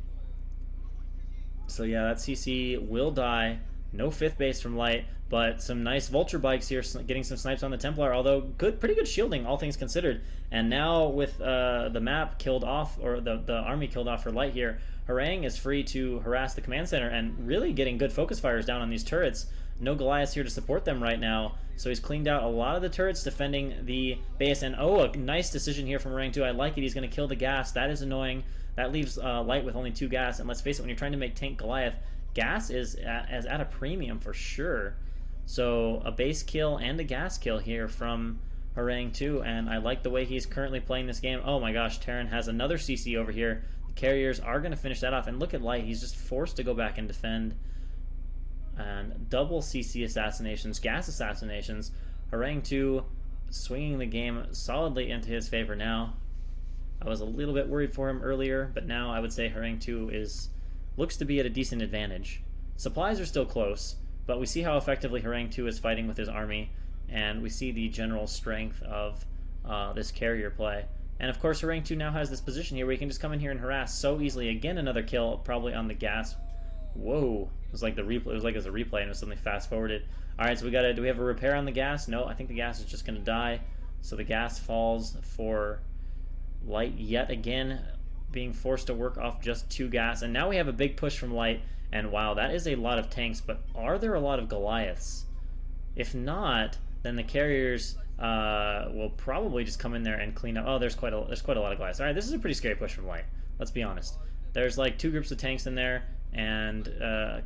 So yeah, that CC will die. No 5th base from Light, but some nice Vulture Bikes here, getting some snipes on the Templar, although pretty good shielding, all things considered. And now with the map killed off, or the army killed off for Light here, Harang is free to harass the command center and really getting good focus fires down on these turrets. No Goliaths here to support them right now, so he's cleaned out a lot of the turrets defending the base. And oh, a nice decision here from Harang 2. I like it. He's going to kill the gas. That is annoying. That leaves Light with only 2 gas. And let's face it, when you're trying to make tank Goliath, gas is at a premium for sure. So a base kill and a gas kill here from Harang 2, and I like the way he's currently playing this game. Oh my gosh, Terran has another CC over here. The carriers are going to finish that off, and look at Light. He's just forced to go back and defend. And double CC assassinations, gas assassinations. Harang 2 swinging the game solidly into his favor now. I was a little bit worried for him earlier, but now I would say Harang 2 looks to be at a decent advantage. Supplies are still close, but we see how effectively Harang 2 is fighting with his army, and we see the general strength of this carrier play. And of course, Harang 2 now has this position here where he can just come in here and harass so easily. Again, another kill, probably on the gas. Whoa. It was like the replay. It was like it was a replay and it was suddenly fast forwarded. Alright, so do we have a repair on the gas? No, I think the gas is just going to die. So the gas falls for Light yet again, being forced to work off just 2 gas. And now we have a big push from Light. And wow, that is a lot of tanks, but are there a lot of Goliaths? If not, then the carriers will probably just come in there and clean up. Oh, there's quite a lot of Goliaths. Alright, this is a pretty scary push from Light. Let's be honest. There's like 2 groups of tanks in there, and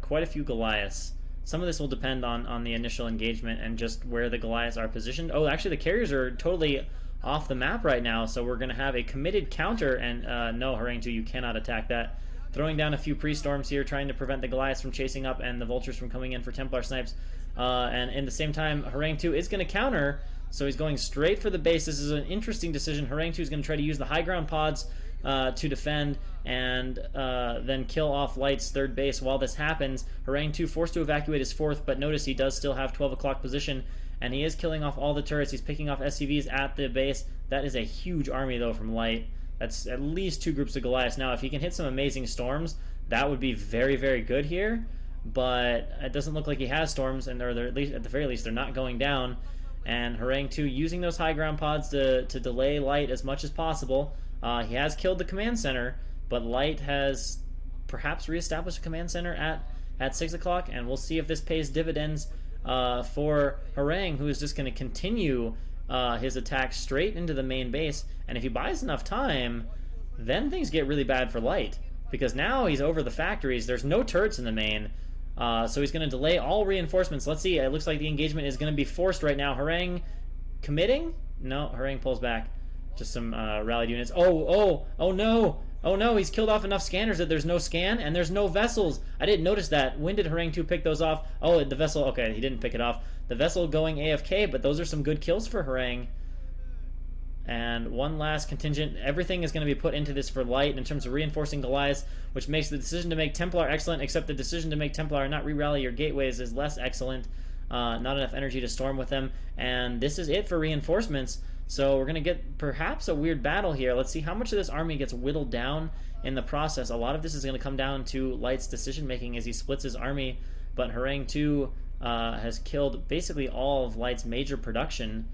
quite a few Goliaths. Some of this will depend on the initial engagement and just where the Goliaths are positioned. Oh, actually, the carriers are totally off the map right now, so we're going to have a committed counter, and no, Harang 2, you cannot attack that. throwing down a few pre-storms here, trying to prevent the Goliaths from chasing up and the Vultures from coming in for Templar snipes. And in the same time, Harang 2 is going to counter, so he's going straight for the base. This is an interesting decision. Harang 2 is going to try to use the high ground pods to defend and then kill off Light's third base. While this happens, Harang 2 forced to evacuate his fourth, but notice he does still have 12 o'clock position, and he is killing off all the turrets. He's picking off SCVs at the base. That is a huge army, though, from Light. That's at least 2 groups of Goliaths. Now, if he can hit some amazing storms, that would be very, very good here, but it doesn't look like he has storms, and they're at least, at the very least, they're not going down. And Harang 2 using those high ground pods to delay Light as much as possible. He has killed the command center, but Light has perhaps reestablished a command center at 6 o'clock, and we'll see if this pays dividends for Harang, who is just going to continue his attack straight into the main base. And if he buys enough time, then things get really bad for Light, because now he's over the factories. There's no turrets in the main, so he's going to delay all reinforcements. Let's see. It looks like the engagement is going to be forced right now. Harang committing? No, Harang pulls back. Just some rallied units. Oh no! Oh no, he's killed off enough scanners that there's no scan, and there's no vessels. I didn't notice that. When did Harang 2 pick those off? Oh, the vessel. Okay, he didn't pick it off. The vessel going AFK, but those are some good kills for Harang. And one last contingent. Everything is going to be put into this for Light in terms of reinforcing Goliaths, which makes the decision to make Templar excellent, except the decision to make Templar and not re-rally your gateways is less excellent. Not enough energy to storm with them. And this is it for reinforcements. So we're going to get perhaps a weird battle here. Let's see how much of this army gets whittled down in the process. A lot of this is going to come down to Light's decision-making as he splits his army. But Harang 2 has killed basically all of Light's major production.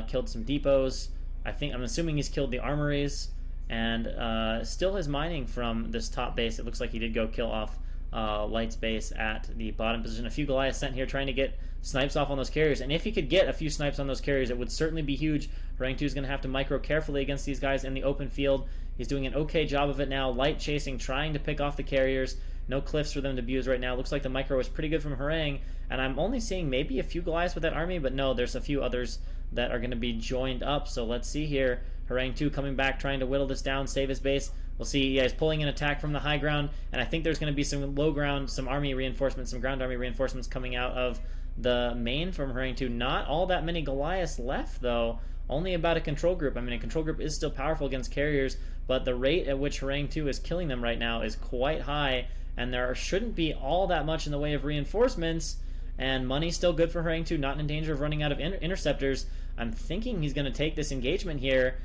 Killed some depots. I'm assuming he's killed the armories. And still has mining from this top base. It looks like he did go kill off Light's base at the bottom position. A few Goliaths sent here trying to get snipes off on those carriers, and if he could get a few snipes on those carriers, it would certainly be huge. Harang 2 is going to have to micro carefully against these guys in the open field. He's doing an okay job of it now. Light chasing, trying to pick off the carriers. No cliffs for them to abuse right now. Looks like the micro is pretty good from Harang, and I'm only seeing maybe a few Goliaths with that army, but no, there's a few others that are going to be joined up. So let's see here. Harang 2 coming back, trying to whittle this down, save his base. We'll see. Yeah, he's pulling an attack from the high ground, and I think there's going to be some low ground, some army reinforcements, some ground army reinforcements coming out of the main from Harang 2. Not all that many Goliaths left, though. Only about a control group. I mean, a control group is still powerful against carriers, but the rate at which Harang 2 is killing them right now is quite high, and there shouldn't be all that much in the way of reinforcements, and money's still good for Harang 2, not in danger of running out of interceptors. I'm thinking he's going to take this engagement here.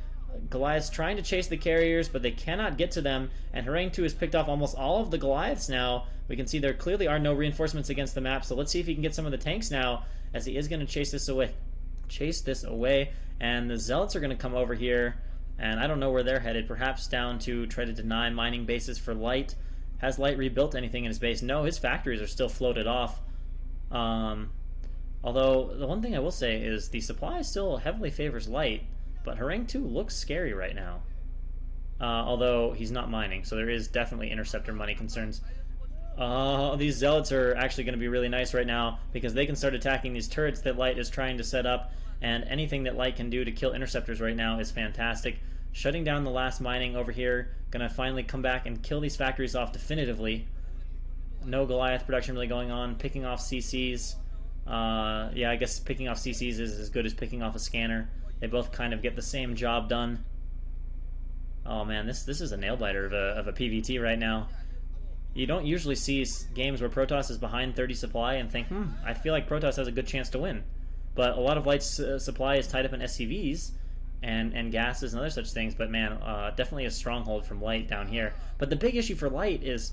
Goliaths trying to chase the carriers, but they cannot get to them, and Harang 2 has picked off almost all of the Goliaths now. We can see there clearly are no reinforcements against the map, so let's see if he can get some of the tanks now, as he is going to chase this away. And the Zealots are going to come over here, and I don't know where they're headed, perhaps down to try to deny mining bases for Light. Has Light rebuilt anything in his base? No, his factories are still floated off. Although, the one thing I will say is the supply still heavily favors Light, but Harang 2 looks scary right now. Although he's not mining, so there is definitely interceptor money concerns. These Zealots are actually going to be really nice right now, because they can start attacking these turrets that Light is trying to set up, and anything that Light can do to kill interceptors right now is fantastic. Shutting down the last mining over here, going to finally come back and kill these factories off definitively. No Goliath production really going on, picking off CCs. Yeah, I guess picking off CCs is as good as picking off a scanner. They both kind of get the same job done. Oh man, this is a nail-biter of a PVT right now. You don't usually see games where Protoss is behind 30 supply and think, I feel like Protoss has a good chance to win. But a lot of Light's supply is tied up in SCVs and gases and other such things. But man, definitely a stronghold from Light down here. But the big issue for Light is,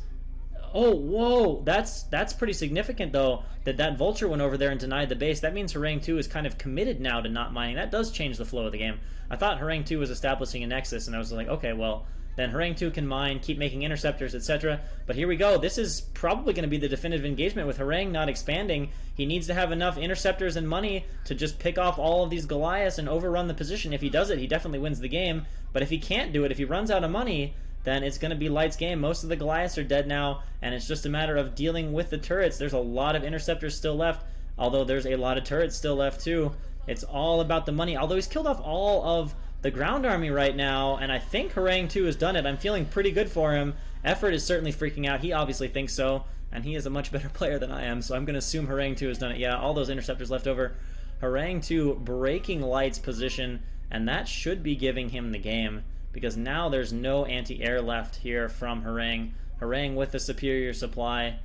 oh, whoa, that's pretty significant, though, that Vulture went over there and denied the base. That means Harang 2 is kind of committed now to not mining. That does change the flow of the game. I thought Harang 2 was establishing a nexus, and I was like, okay, well, then Harang 2 can mine, keep making interceptors, etc. But here we go. This is probably going to be the definitive engagement with Harang not expanding. He needs to have enough interceptors and money to just pick off all of these Goliaths and overrun the position. If he does it, he definitely wins the game. But if he can't do it, if he runs out of money, then it's going to be Light's game. Most of the Goliaths are dead now, and it's just a matter of dealing with the turrets. There's a lot of interceptors still left, although there's a lot of turrets still left too. It's all about the money. Although he's killed off all of the ground army right now, and I think Harang 2 has done it. I'm feeling pretty good for him. EffOrt is certainly freaking out. He obviously thinks so, and he is a much better player than I am, so I'm going to assume Harang 2 has done it. Yeah, all those interceptors left over. Harang 2 breaking Light's position, and that should be giving him the game, because now there's no anti-air left here from Harang. Harang with the superior supply.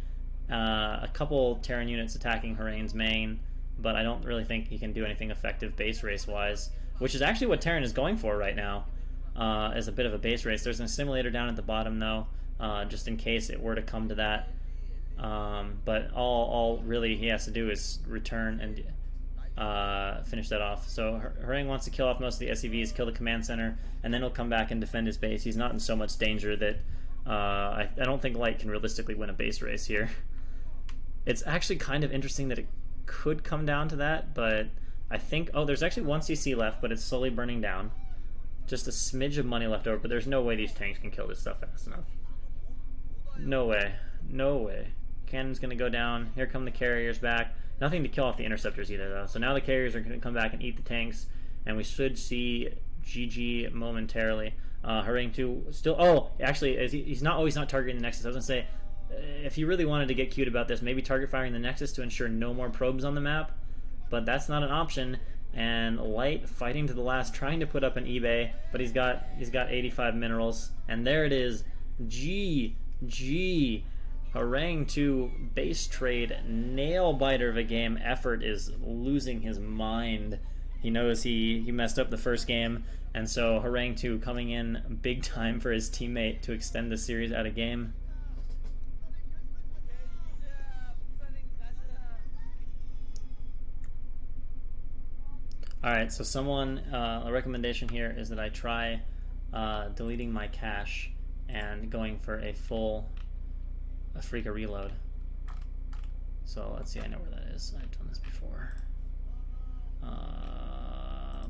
A couple Terran units attacking Harang's main, but I don't really think he can do anything effective base race-wise, which is actually what Terran is going for right now, as a bit of a base race. There's an assimilator down at the bottom, though, just in case it were to come to that. But all really he has to do is return and finish that off. So Harang wants to kill off most of the SCVs, kill the command center, and then he'll come back and defend his base. He's not in so much danger that I don't think Light can realistically win a base race here. It's actually kind of interesting that it could come down to that, but I think... Oh, there's actually one CC left, but it's slowly burning down. Just a smidge of money left over, but there's no way these tanks can kill this stuff fast enough. No way. No way. Cannon's going to go down. Here come the carriers back. Nothing to kill off the interceptors either, though. So now the carriers are going to come back and eat the tanks, and we should see GG momentarily. Harang 2 still... Oh, actually, he's not always not targeting the Nexus. I was going to say, if he really wanted to get cute about this, maybe target firing the Nexus to ensure no more probes on the map, but that's not an option. And Light fighting to the last, trying to put up an eBay, but he's got 85 minerals, and there it is. GG. Harang 2 base trade, nail biter of a game. EffOrt is losing his mind. He knows he messed up the first game, and so Harang 2 coming in big time for his teammate to extend the series out of game. Alright, so a recommendation here is that I try deleting my cache and going for a full Afreeca reload. So let's see, I know where that is. I've done this before.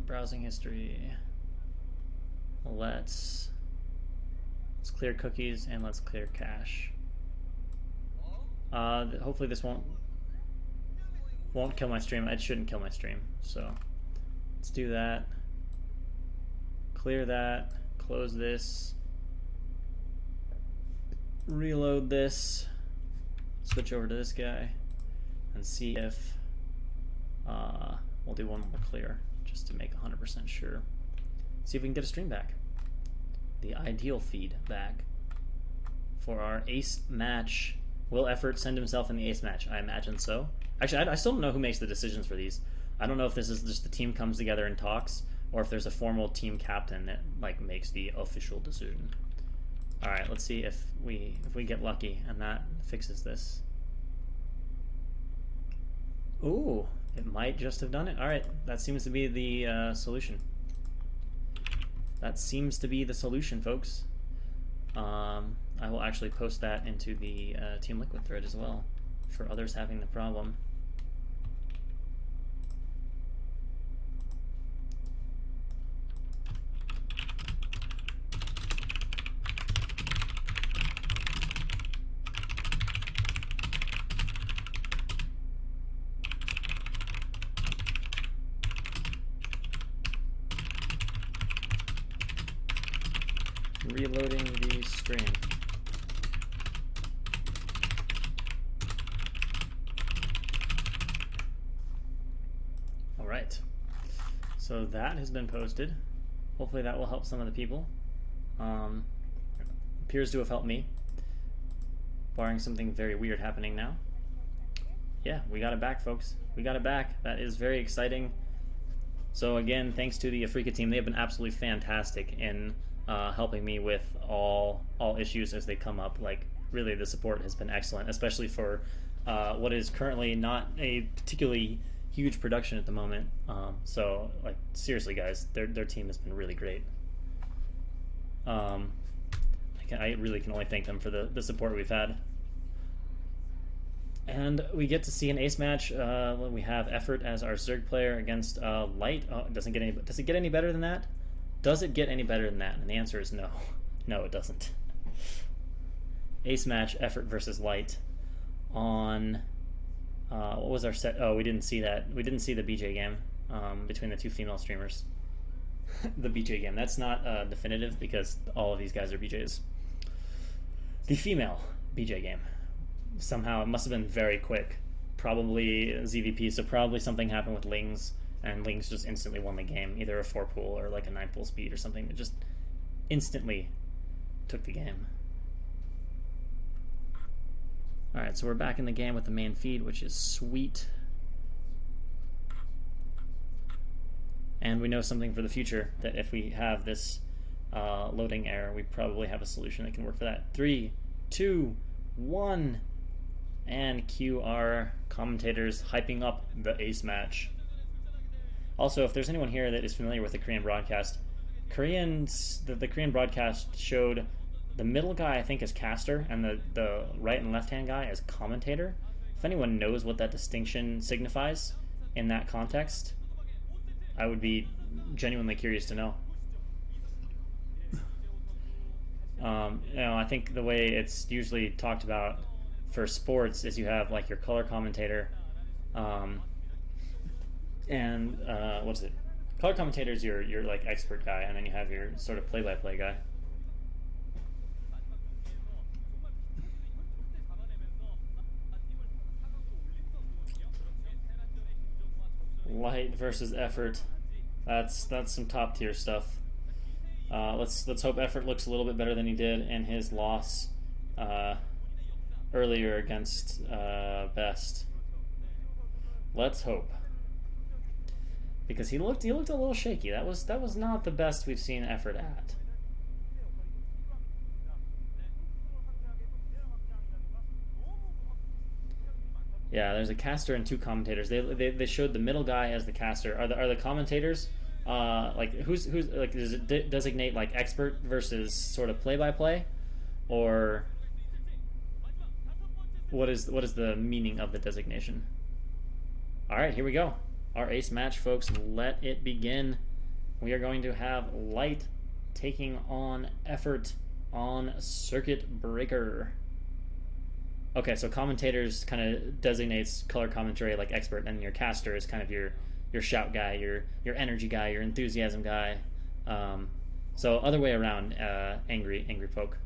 Browsing history. Let's clear cookies and let's clear cache. Hopefully this won't kill my stream. It shouldn't kill my stream, so let's do that. Clear that. Close this. Reload this. Switch over to this guy and see if we'll do one more clear just to make 100% sure. See if we can get a stream back. The ideal feed back for our ace match. Will EffOrt send himself in the ace match? I imagine so. Actually, I still don't know who makes the decisions for these. I don't know if this is just the team comes together and talks, or if there's a formal team captain that makes the official decision. All right, let's see if we get lucky and that fixes this. Ooh, it might just have done it. All right, that seems to be the solution. That seems to be the solution, folks. I will actually post that into the Team Liquid thread as well for others having the problem. Reloading the stream. All right, so that has been posted. Hopefully that will help some of the people. Appears to have helped me, barring something very weird happening now. Yeah, we got it back, folks. We got it back. That is very exciting. So again, thanks to the Afreeca team. They have been absolutely fantastic in helping me with all issues as they come up. Like, really, the support has been excellent, especially for what is currently not a particularly huge production at the moment. So, like, seriously, guys, their team has been really great. I really can only thank them for the support we've had. And we get to see an ace match. We have EffOrt as our Zerg player against Light. Does it get any better than that? Does it get any better than that? And the answer is no. No, it doesn't. Ace match, EffOrt versus Light on what was our set? Oh, we didn't see that. We didn't see the BJ game between the two female streamers. the BJ game. That's not definitive because all of these guys are BJs. The female BJ game. Somehow it must have been very quick. Probably ZVP, so probably something happened with Lings, and Lings just instantly won the game. Either a 4-pool or like a 9-pool speed or something that just instantly took the game. Alright, so we're back in the game with the main feed, which is sweet. And we know something for the future, that if we have this loading error, we probably have a solution that can work for that. 3, 2, 1, and cue our commentators hyping up the ace match. Also, if there's anyone here that is familiar with the Korean broadcast, the Korean broadcast showed the middle guy, I think, as caster, and the right and left-hand guy as commentator. If anyone knows what that distinction signifies in that context, I would be genuinely curious to know. I think the way it's usually talked about for sports is you have like your color commentator, and what's it? Color commentator is your like expert guy, and then you have your sort of play-by-play guy. Light versus EffOrt. That's some top tier stuff. Let's hope EffOrt looks a little bit better than he did in his loss earlier against BeSt. Let's hope, because he looked a little shaky. That was not the best we've seen EffOrt at. Yeah, there's a caster and 2 commentators. They showed the middle guy as the caster. Are the commentators like who's like, does it designate like expert versus sort of play-by-play, or what is the meaning of the designation? All right, here we go. Our ace match, folks. Let it begin. We are going to have Light taking on EffOrt on Circuit Breaker. Okay, so commentators kind of designates color commentary like expert, and your caster is kind of your shout guy, your energy guy, your enthusiasm guy. So other way around, angry folk.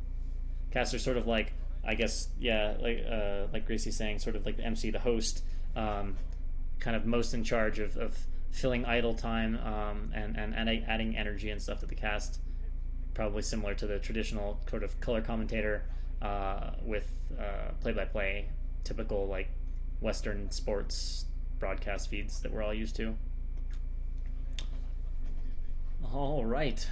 Caster's sort of like, I guess, yeah, like Gracie's saying, sort of like the MC, the host, kind of most in charge of filling idle time and adding energy and stuff to the cast. Probably similar to the traditional sort of color commentator with play-by-play, typical like Western sports broadcast feeds that we're all used to. All right.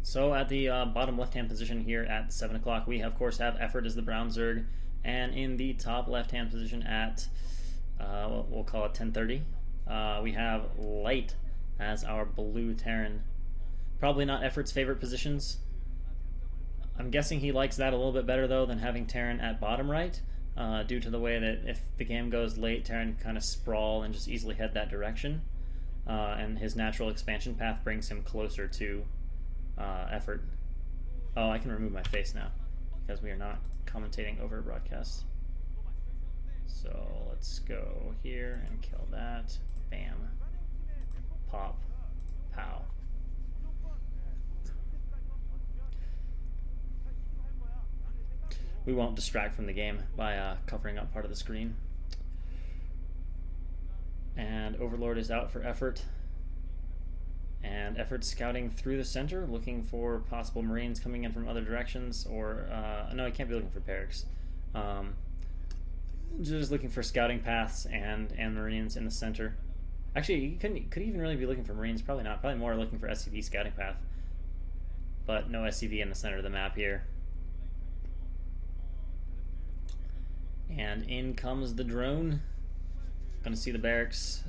So at the bottom left-hand position here at 7 o'clock, we of course have EffOrt as the brown Zerg, and in the top left-hand position at we'll call it 10:30, we have Light as our blue Terran. Probably not EffOrt's favorite positions. I'm guessing he likes that a little bit better though than having Terran at bottom right, due to the way that if the game goes late, Terran can kind of sprawl and just easily head that direction, and his natural expansion path brings him closer to EffOrt. Oh, I can remove my face now because we are not commentating over a broadcast. So let's go here and kill that. Bam. Pop. Pow. We won't distract from the game by covering up part of the screen. And Overlord is out for EffOrt. And EffOrt's scouting through the center, looking for possible Marines coming in from other directions, or no, he can't be looking for barracks. Just looking for scouting paths and Marines in the center. Actually, could he even really be looking for Marines? Probably not. Probably more looking for SCV scouting path. But no SCV in the center of the map here. And in comes the drone. Gonna see the barracks.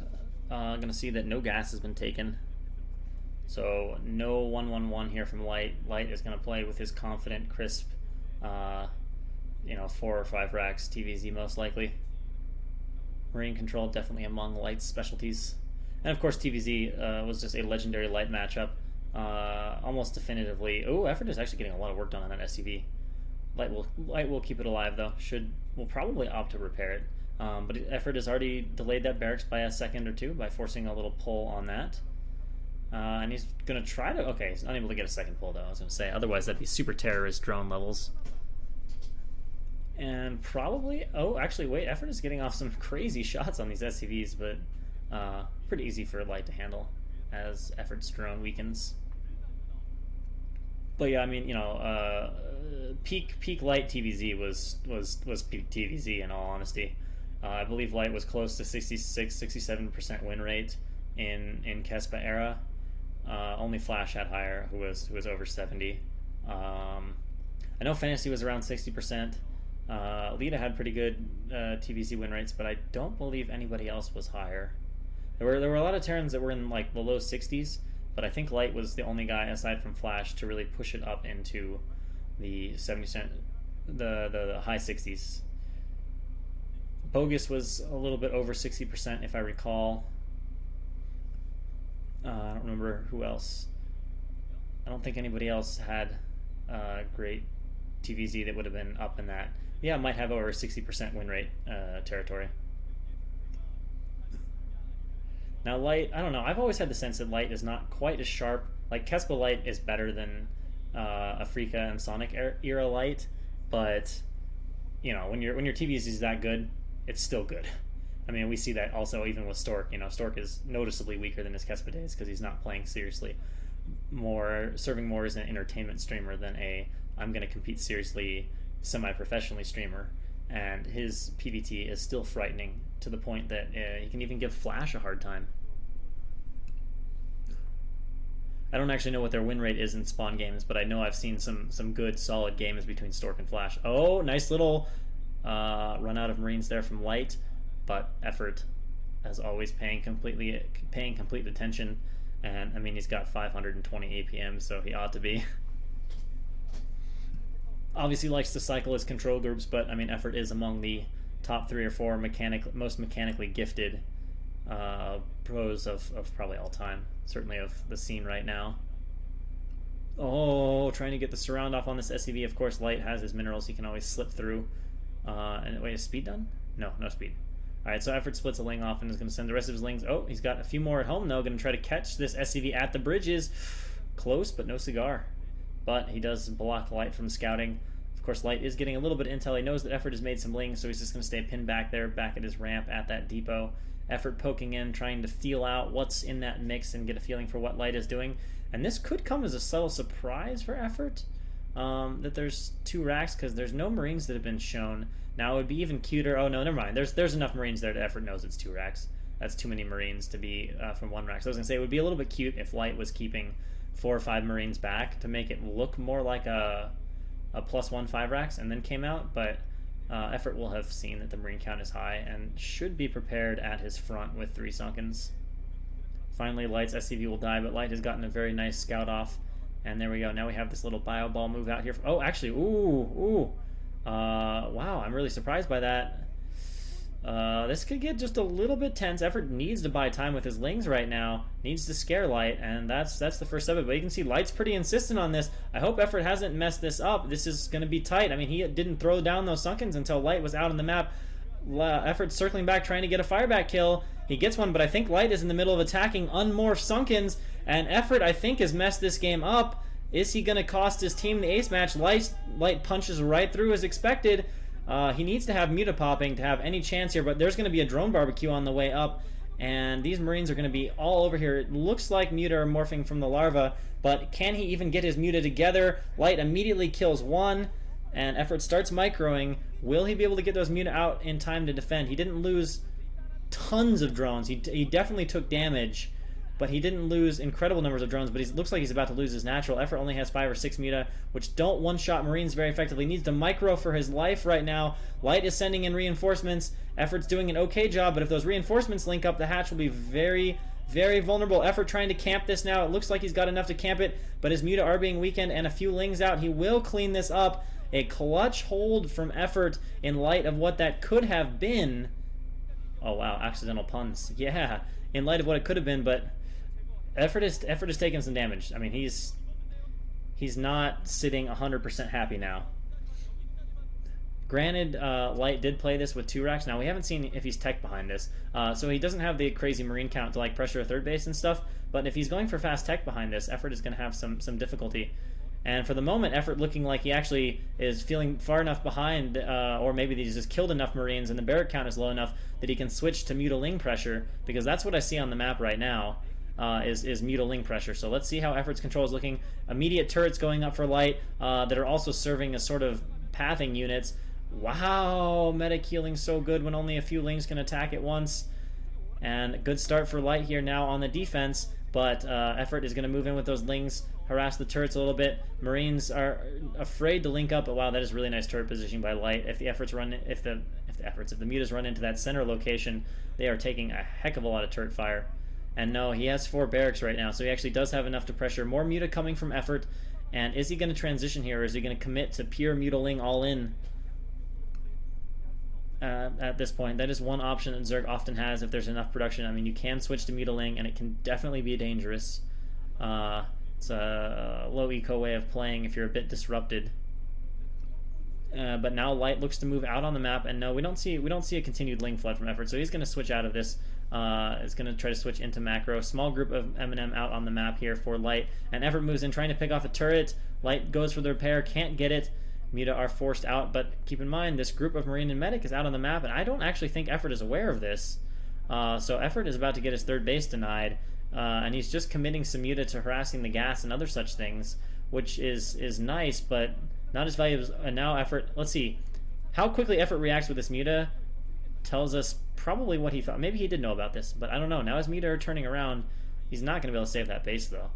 Gonna see that no gas has been taken. So no 1-1-1 here from Light. Light is gonna play with his confident, crisp, 4 or 5 racks TVZ most likely. Marine control definitely among Light's specialties. And of course TVZ was just a legendary Light matchup. Almost definitively. Oh, EffOrt is actually getting a lot of work done on that SCV. Light will keep it alive though. Will probably opt to repair it. But EffOrt has already delayed that barracks by a second or two by forcing a little pull on that. And he's going to try to... Okay, he's unable to get a second pull, though, I was going to say. Otherwise, that'd be super terrorist drone levels. And probably... Oh, actually, wait. EffOrt is getting off some crazy shots on these SCVs, but pretty easy for Light to handle as EffOrt's drone weakens. But yeah, I mean, you know, peak Light TVZ was peak TVZ in all honesty. I believe Light was close to 66-67% win rate in Kespa era. Only Flash had higher, who was over 70. I know Fantasy was around 60%. Lita had pretty good TVZ win rates, but I don't believe anybody else was higher. There were a lot of Terrans that were in like the low 60s, but I think Light was the only guy aside from Flash to really push it up into the 70%, the high 60s. Bogus was a little bit over 60%, if I recall. I don't remember who else. I don't think anybody else had great TVZ that would have been up in that. Yeah, might have over 60% win rate territory. Now Light, I don't know. I've always had the sense that Light is not quite as sharp. Like Kespa Light is better than Afreeca and Sonic era Light, but you know when your TVZ is that good, it's still good. I mean, we see that also even with Stork. You know, Stork is noticeably weaker than his Kespa days because he's not playing seriously. Serving more as an entertainment streamer than a I'm going to compete seriously semi-professionally streamer. And his PVT is still frightening to the point that he can even give Flash a hard time. I don't actually know what their win rate is in spawn games, but I know I've seen some good solid games between Stork and Flash. Oh, nice little run out of Marines there from Light, but EffOrt, as always, paying complete attention. And I mean, he's got 520 APM, so he ought to be. Obviously likes to cycle his control groups, but I mean, EffOrt is among the top 3 or 4 most mechanically gifted pros of probably all time, certainly of the scene right now. Oh, trying to get the surround off on this SCV. Of course, Light has his minerals; he can always slip through. And wait, is speed done? No speed. All right, so EffOrt splits a Ling off and is going to send the rest of his Lings. Oh, he's got a few more at home though. Going to try to catch this SCV at the bridges. Close, but no cigar. But he does block Light from scouting. Of course, Light is getting a little bit of intel. He knows that EffOrt has made some Lings, so he's just going to stay pinned back there, back at his ramp at that depot. EffOrt poking in, trying to feel out what's in that mix and get a feeling for what Light is doing. And this could come as a subtle surprise for EffOrt, that there's 2 racks, because there's no Marines that have been shown. Now it would be even cuter. Oh no, never mind. There's enough Marines there that EffOrt knows it's 2 racks. That's too many Marines to be from 1 rack. So I was going to say it would be a little bit cute if Light was keeping 4 or 5 Marines back to make it look more like a +1 5 racks and then came out, but EffOrt will have seen that the Marine count is high and should be prepared at his front with 3 Sunkens. Finally, Light's SCV will die, but Light has gotten a very nice scout off, and there we go. Now we have this little bio ball move out here. Oh, actually, ooh. Wow, I'm really surprised by that. This could get just a little bit tense. EffOrt needs to buy time with his Lings right now. Needs to scare Light, and that's the first of it. But you can see Light's pretty insistent on this. I hope EffOrt hasn't messed this up. This is going to be tight. I mean, he didn't throw down those Sunkens until Light was out on the map. EffOrt circling back, trying to get a fireback kill. He gets one, but I think Light is in the middle of attacking unmorphed Sunkens, and EffOrt, I think, has messed this game up. Is he going to cost his team the ace match? Light punches right through as expected. He needs to have Muta popping to have any chance here, but there's going to be a drone barbecue on the way up, and these Marines are going to be all over here. It looks like Muta are morphing from the larva, but can he even get his Muta together? Light immediately kills one, and EffOrt starts microing. Will he be able to get those Muta out in time to defend? He didn't lose tons of drones. He definitely took damage, but he didn't lose incredible numbers of drones, but he looks like he's about to lose his natural. EffOrt only has 5 or 6 Muta, which don't one-shot Marines very effectively. He needs to micro for his life right now. Light is sending in reinforcements. EffOrt's doing an okay job, but if those reinforcements link up, the hatch will be very, very vulnerable. EffOrt trying to camp this now. It looks like he's got enough to camp it, but his Muta are being weakened and a few Lings out. He will clean this up. A clutch hold from EffOrt in light of what that could have been. Oh, wow, accidental puns. Yeah, in light of what it could have been, but EffOrt is taking some damage. I mean, he's not sitting 100% happy now. Granted, Light did play this with 2 racks. Now, we haven't seen if he's tech behind this, so he doesn't have the crazy Marine count to like pressure a third base and stuff, but if he's going for fast tech behind this, EffOrt is going to have some difficulty. And for the moment, EffOrt looking like he actually is feeling far enough behind, or maybe he's just killed enough Marines and the barrack count is low enough that he can switch to mutiling pressure, because that's what I see on the map right now, is mutiling pressure. So let's see how EffOrt's control is looking. Immediate turrets going up for Light that are also serving as sort of pathing units. Wow, medic healing so good when only a few lings can attack at once. And good start for Light here now on the defense, but EffOrt is going to move in with those lings, harass the turrets a little bit. Marines are afraid to link up, but wow, that is really nice turret positioning by Light. If the mutas run into that center location, they are taking a heck of a lot of turret fire. And no, he has 4 barracks right now, so he actually does have enough to pressure. More muta coming from EffOrt, and is he going to transition here, or is he going to commit to pure mutiling all in? At this point, that is one option that Zerg often has if there's enough production. I mean, you can switch to mutiling, and it can definitely be dangerous. It's a low eco way of playing if you're a bit disrupted. But now Light looks to move out on the map, and no, we don't see a continued ling flood from EffOrt, so he's going to switch out of this. Is going to try to switch into macro. Small group of M&M out on the map here for Light, and EffOrt moves in trying to pick off a turret. Light goes for the repair, can't get it. Muta are forced out, but keep in mind this group of Marine and Medic is out on the map, and I don't actually think EffOrt is aware of this. So EffOrt is about to get his third base denied, and he's just committing some Muta to harassing the gas and other such things, which is nice, but not as valuable. And now EffOrt, let's see, how quickly EffOrt reacts with this Muta tells us probably what he thought. Maybe he did know about this, but I don't know. Now his Muta are turning around. He's not going to be able to save that base, though.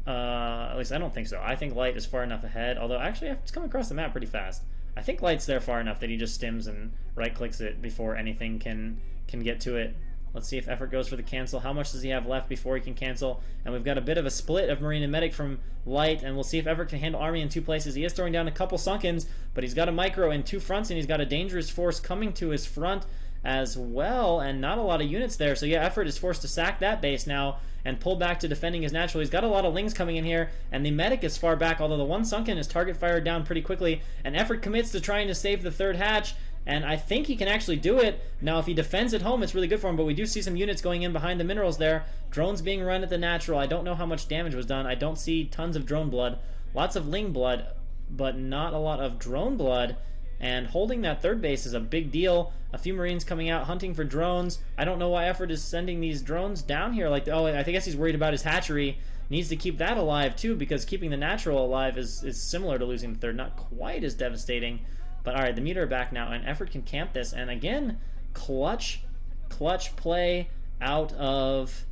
At least I don't think so. I think Light is far enough ahead, although actually it's coming across the map pretty fast. I think Light's there far enough that he just stims and right-clicks it before anything can get to it. Let's see if EffOrt goes for the cancel. How much does he have left before he can cancel? And we've got a bit of a split of Marine and Medic from Light, and we'll see if EffOrt can handle Army in 2 places. He is throwing down a couple Sunkens, but he's got a micro in 2 fronts, and he's got a dangerous force coming to his front as well, and not a lot of units there. So yeah, EffOrt is forced to sack that base now and pull back to defending his natural. He's got a lot of lings coming in here, and the Medic is far back, although the one Sunken is target fired down pretty quickly, and EffOrt commits to trying to save the 3rd hatch, and I think he can actually do it. Now, if he defends at home, it's really good for him, but we do see some units going in behind the minerals there. Drones being run at the natural. I don't know how much damage was done. I don't see tons of drone blood. Lots of ling blood, but not a lot of drone blood. And holding that 3rd base is a big deal. A few Marines coming out hunting for drones. I don't know why EffOrt is sending these drones down here. Like, oh, I guess he's worried about his hatchery. Needs to keep that alive too, because keeping the natural alive is similar to losing the 3rd. Not quite as devastating. But alright, the Muta are back now, and EffOrt can camp this. And again, clutch play out of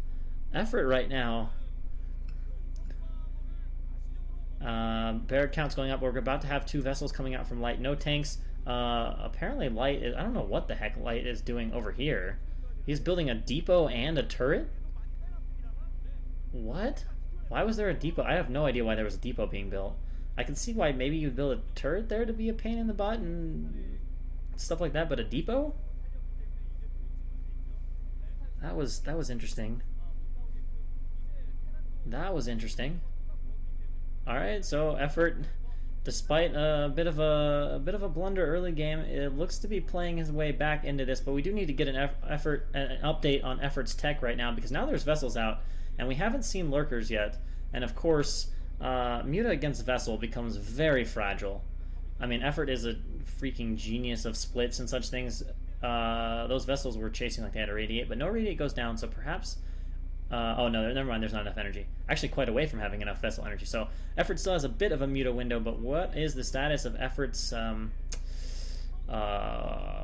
EffOrt right now. Barrack count's going up. We're about to have 2 vessels coming out from Light. No tanks. Apparently Light is... I don't know what the heck Light is doing over here. He's building a depot and a turret? What? Why was there a depot? I have no idea why there was a depot being built. I can see why maybe you'd build a turret there to be a pain in the butt and stuff like that, but a depot? That was interesting. That was interesting. Alright, so EffOrt, despite a bit of a blunder early game, it looks to be playing his way back into this, but we do need to get an update on EffOrt's tech right now, because now there's vessels out, and we haven't seen lurkers yet, and of course, Muta against Vessel becomes very fragile. I mean, EffOrt is a freaking genius of splits and such things. Those Vessels were chasing like they had a Radiate, but no Radiate goes down, so perhaps... oh no, never mind, there's not enough energy. Actually quite away from having enough Vessel energy, so EffOrt still has a bit of a Muta window, but what is the status of EffOrt's...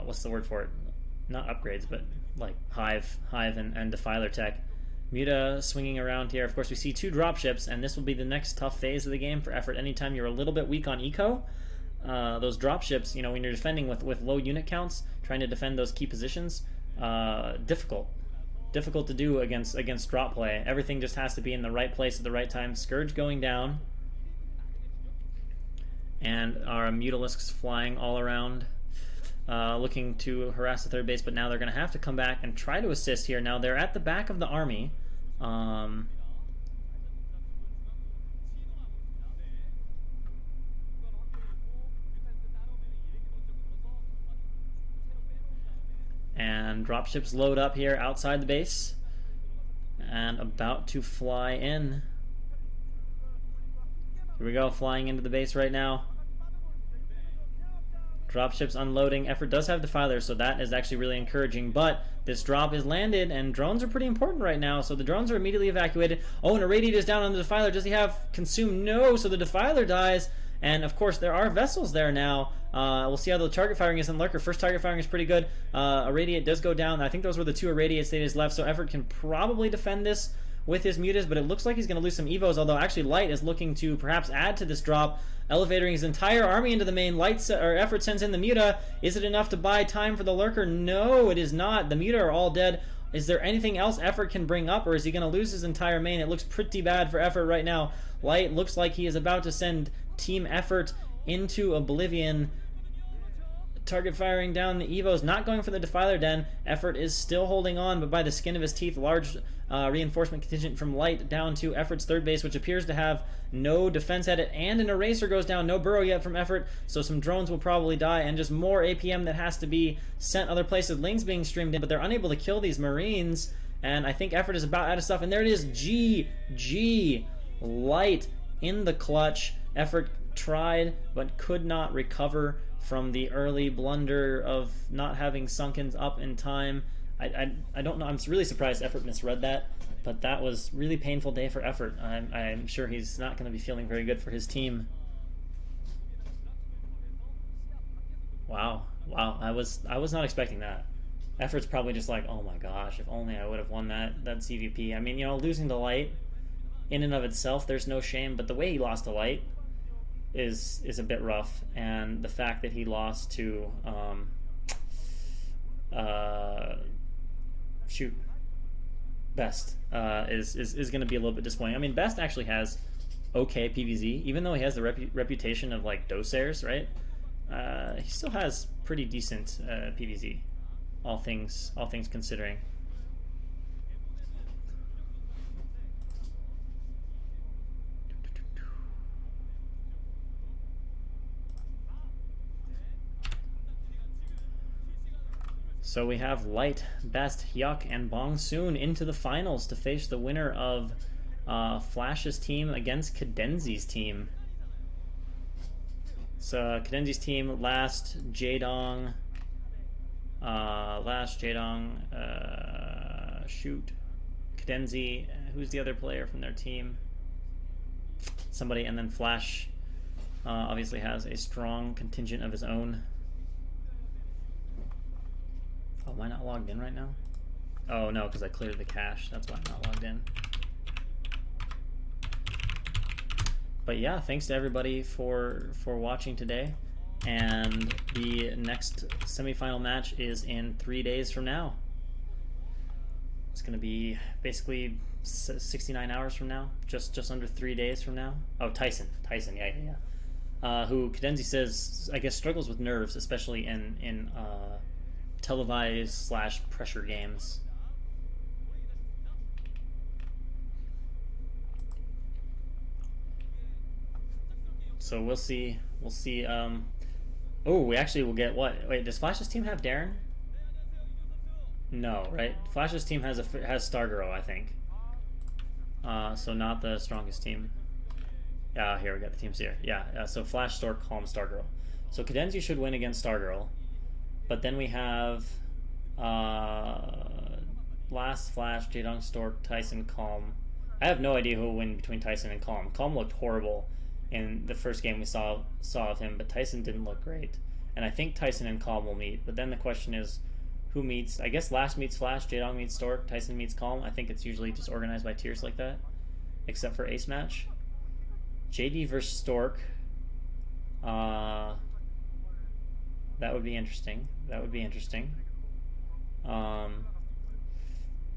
what's the word for it? Not upgrades, but like Hive and Defiler tech. Muta swinging around here. Of course, we see 2 dropships, and this will be the next tough phase of the game for EffOrt. Anytime you're a little bit weak on eco, those dropships, you know, when you're defending with low unit counts, trying to defend those key positions, difficult to do against drop play. Everything just has to be in the right place at the right time. Scourge going down, and our Mutalisks flying all around, looking to harass the 3rd base, but now they're going to have to come back and try to assist here. Now they're at the back of the army. And dropships load up here outside the base. And about to fly in. Here we go, flying into the base right now. Dropships unloading. EffOrt does have defilers, so that is actually really encouraging. But this drop is landed, and drones are pretty important right now. So the drones are immediately evacuated. Oh, and Irradiate is down on the defiler. Does he have consume? No, so the defiler dies. And of course, there are vessels there now. We'll see how the target firing is in Lurker. First target firing is pretty good. Irradiate does go down. I think those were the 2 Irradiate stages left. So EffOrt can probably defend this with his mutas, but it looks like he's going to lose some evos, although actually Light is looking to perhaps add to this drop, elevating his entire army into the main. EffOrt sends in the muta. Is it enough to buy time for the Lurker? No, it is not. The muta are all dead. Is there anything else EffOrt can bring up, or is he going to lose his entire main? It looks pretty bad for EffOrt right now. Light looks like he is about to send Team EffOrt into oblivion. Target firing down the evos, not going for the defiler den. EffOrt is still holding on, but by the skin of his teeth. Large reinforcement contingent from Light down to EffOrt's third base, which appears to have no defense at it, and an eraser goes down. No burrow yet from EffOrt, so some drones will probably die, and just more APM that has to be sent other places. Ling's being streamed in, but they're unable to kill these Marines, and I think EffOrt is about out of stuff, and there it is. GG. Light in the clutch. EffOrt tried, but could not recover from the early blunder of not having Sunkens up in time. I don't know. I'm really surprised EffOrt misread that, but that was really painful day for EffOrt. I'm sure he's not going to be feeling very good for his team. Wow. I was not expecting that. EffOrt's probably just like, oh my gosh, if only I would have won that CVP. I mean, you know, losing to Light in and of itself, there's no shame, but the way he lost to Light is a bit rough, and the fact that he lost to BeSt is going to be a little bit disappointing. I mean, BeSt actually has okay PvZ, even though he has the reputation of like dosers, right? He still has pretty decent PvZ, all things considering. So we have Light, BeSt, Hyuk, and Bong Soon into the finals to face the winner of Flash's team against Cadenzi's team. So Cadenzi's team, last Jaedong, shoot, Cadenzi, who's the other player from their team? Somebody, and then Flash obviously has a strong contingent of his own. Oh, am I not logged in right now? Oh no, because I cleared the cache. That's why I'm not logged in. But yeah, thanks to everybody for watching today. And the next semifinal match is in 3 days from now. It's going to be basically 69 hours from now, just under 3 days from now. Oh, Tyson, yeah. Who Cadenzi says, I guess, struggles with nerves, especially in televised / pressure games. So we'll see. Oh, we actually will get what? Wait, does Flash's team have Darren? No, right? Flash's team has Stargirl, I think. So not the strongest team. Yeah, here we got the teams here. Yeah, so Flash, Stork, Calm, Stargirl. So Cadenzi should win against Stargirl. But then we have last Flash, Jaedong, Stork, Tyson, Calm. I have no idea who will win between Tyson and Calm. Calm looked horrible in the first game we saw of him, but Tyson didn't look great. And I think Tyson and Calm will meet. But then the question is, who meets? I guess Last meets Flash, Jaedong meets Stork, Tyson meets Calm. I think it's usually just organized by tiers like that, except for Ace Match. JD versus Stork. That would be interesting.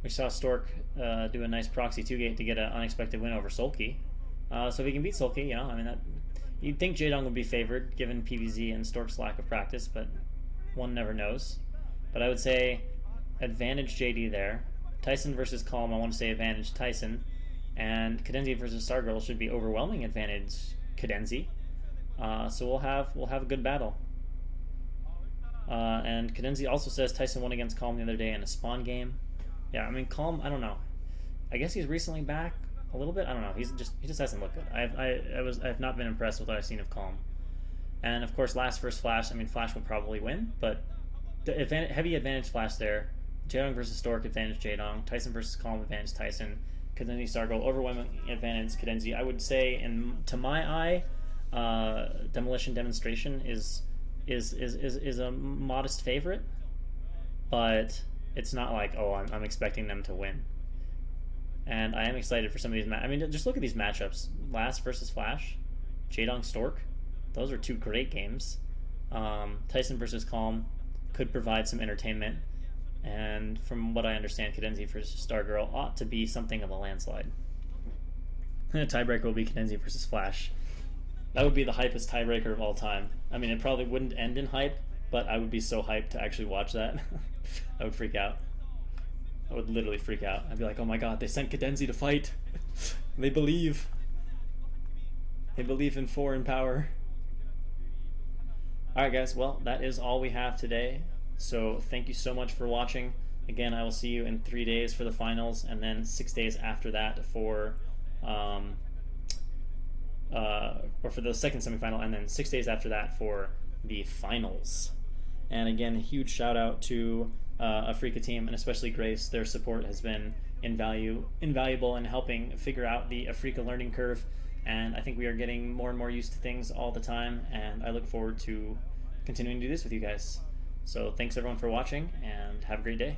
We saw Stork do a nice proxy 2-gate to get an unexpected win over Sulky. So if he can beat Sulky, you know, I mean, you'd think Jaedong would be favored given PvZ and Stork's lack of practice, but one never knows. But I would say advantage JD there. Tyson versus Calm, I want to say advantage Tyson. And Cadenzi versus Stargirl should be overwhelming advantage Cadenzi. So we'll have a good battle. And Cadenzi also says Tyson won against Calm the other day in a spawn game. Yeah, I mean Calm, I don't know. I guess he's recently back a little bit. I don't know. He just hasn't looked good. I've not been impressed with what I've seen of Calm. And of course, last versus Flash. I mean, Flash will probably win, but the heavy advantage Flash there. Jaedong versus Stork advantage Jaedong. Tyson versus Calm advantage Tyson. Cadenzi Stargirl overwhelming advantage Cadenzi. I would say, to my eye, Demolition Demonstration is a modest favorite, but it's not like, oh, I'm expecting them to win. And I am excited for some of these I mean, just look at these matchups. Last versus Flash, Jaedong Stork. Those are two great games. Tyson versus Calm could provide some entertainment. And from what I understand, Cadenzi versus Stargirl ought to be something of a landslide. The tiebreaker will be Cadenzi versus Flash. That would be the hypest tiebreaker of all time. I mean, it probably wouldn't end in hype, but I would be so hyped to actually watch that. I would freak out. I would literally freak out. I'd be like, oh my god, they sent Cadenzi to fight. They believe. They believe in foreign power. Alright guys, well, that is all we have today. So thank you so much for watching. Again, I will see you in 3 days for the finals, and then 6 days after that for for the second semifinal, and then 6 days after that for the finals. And again, a huge shout out to Afreeca team, and especially Grace. Their support has been invaluable in helping figure out the Afreeca learning curve, and I think we are getting more and more used to things all the time, and I look forward to continuing to do this with you guys. So thanks everyone for watching, and have a great day.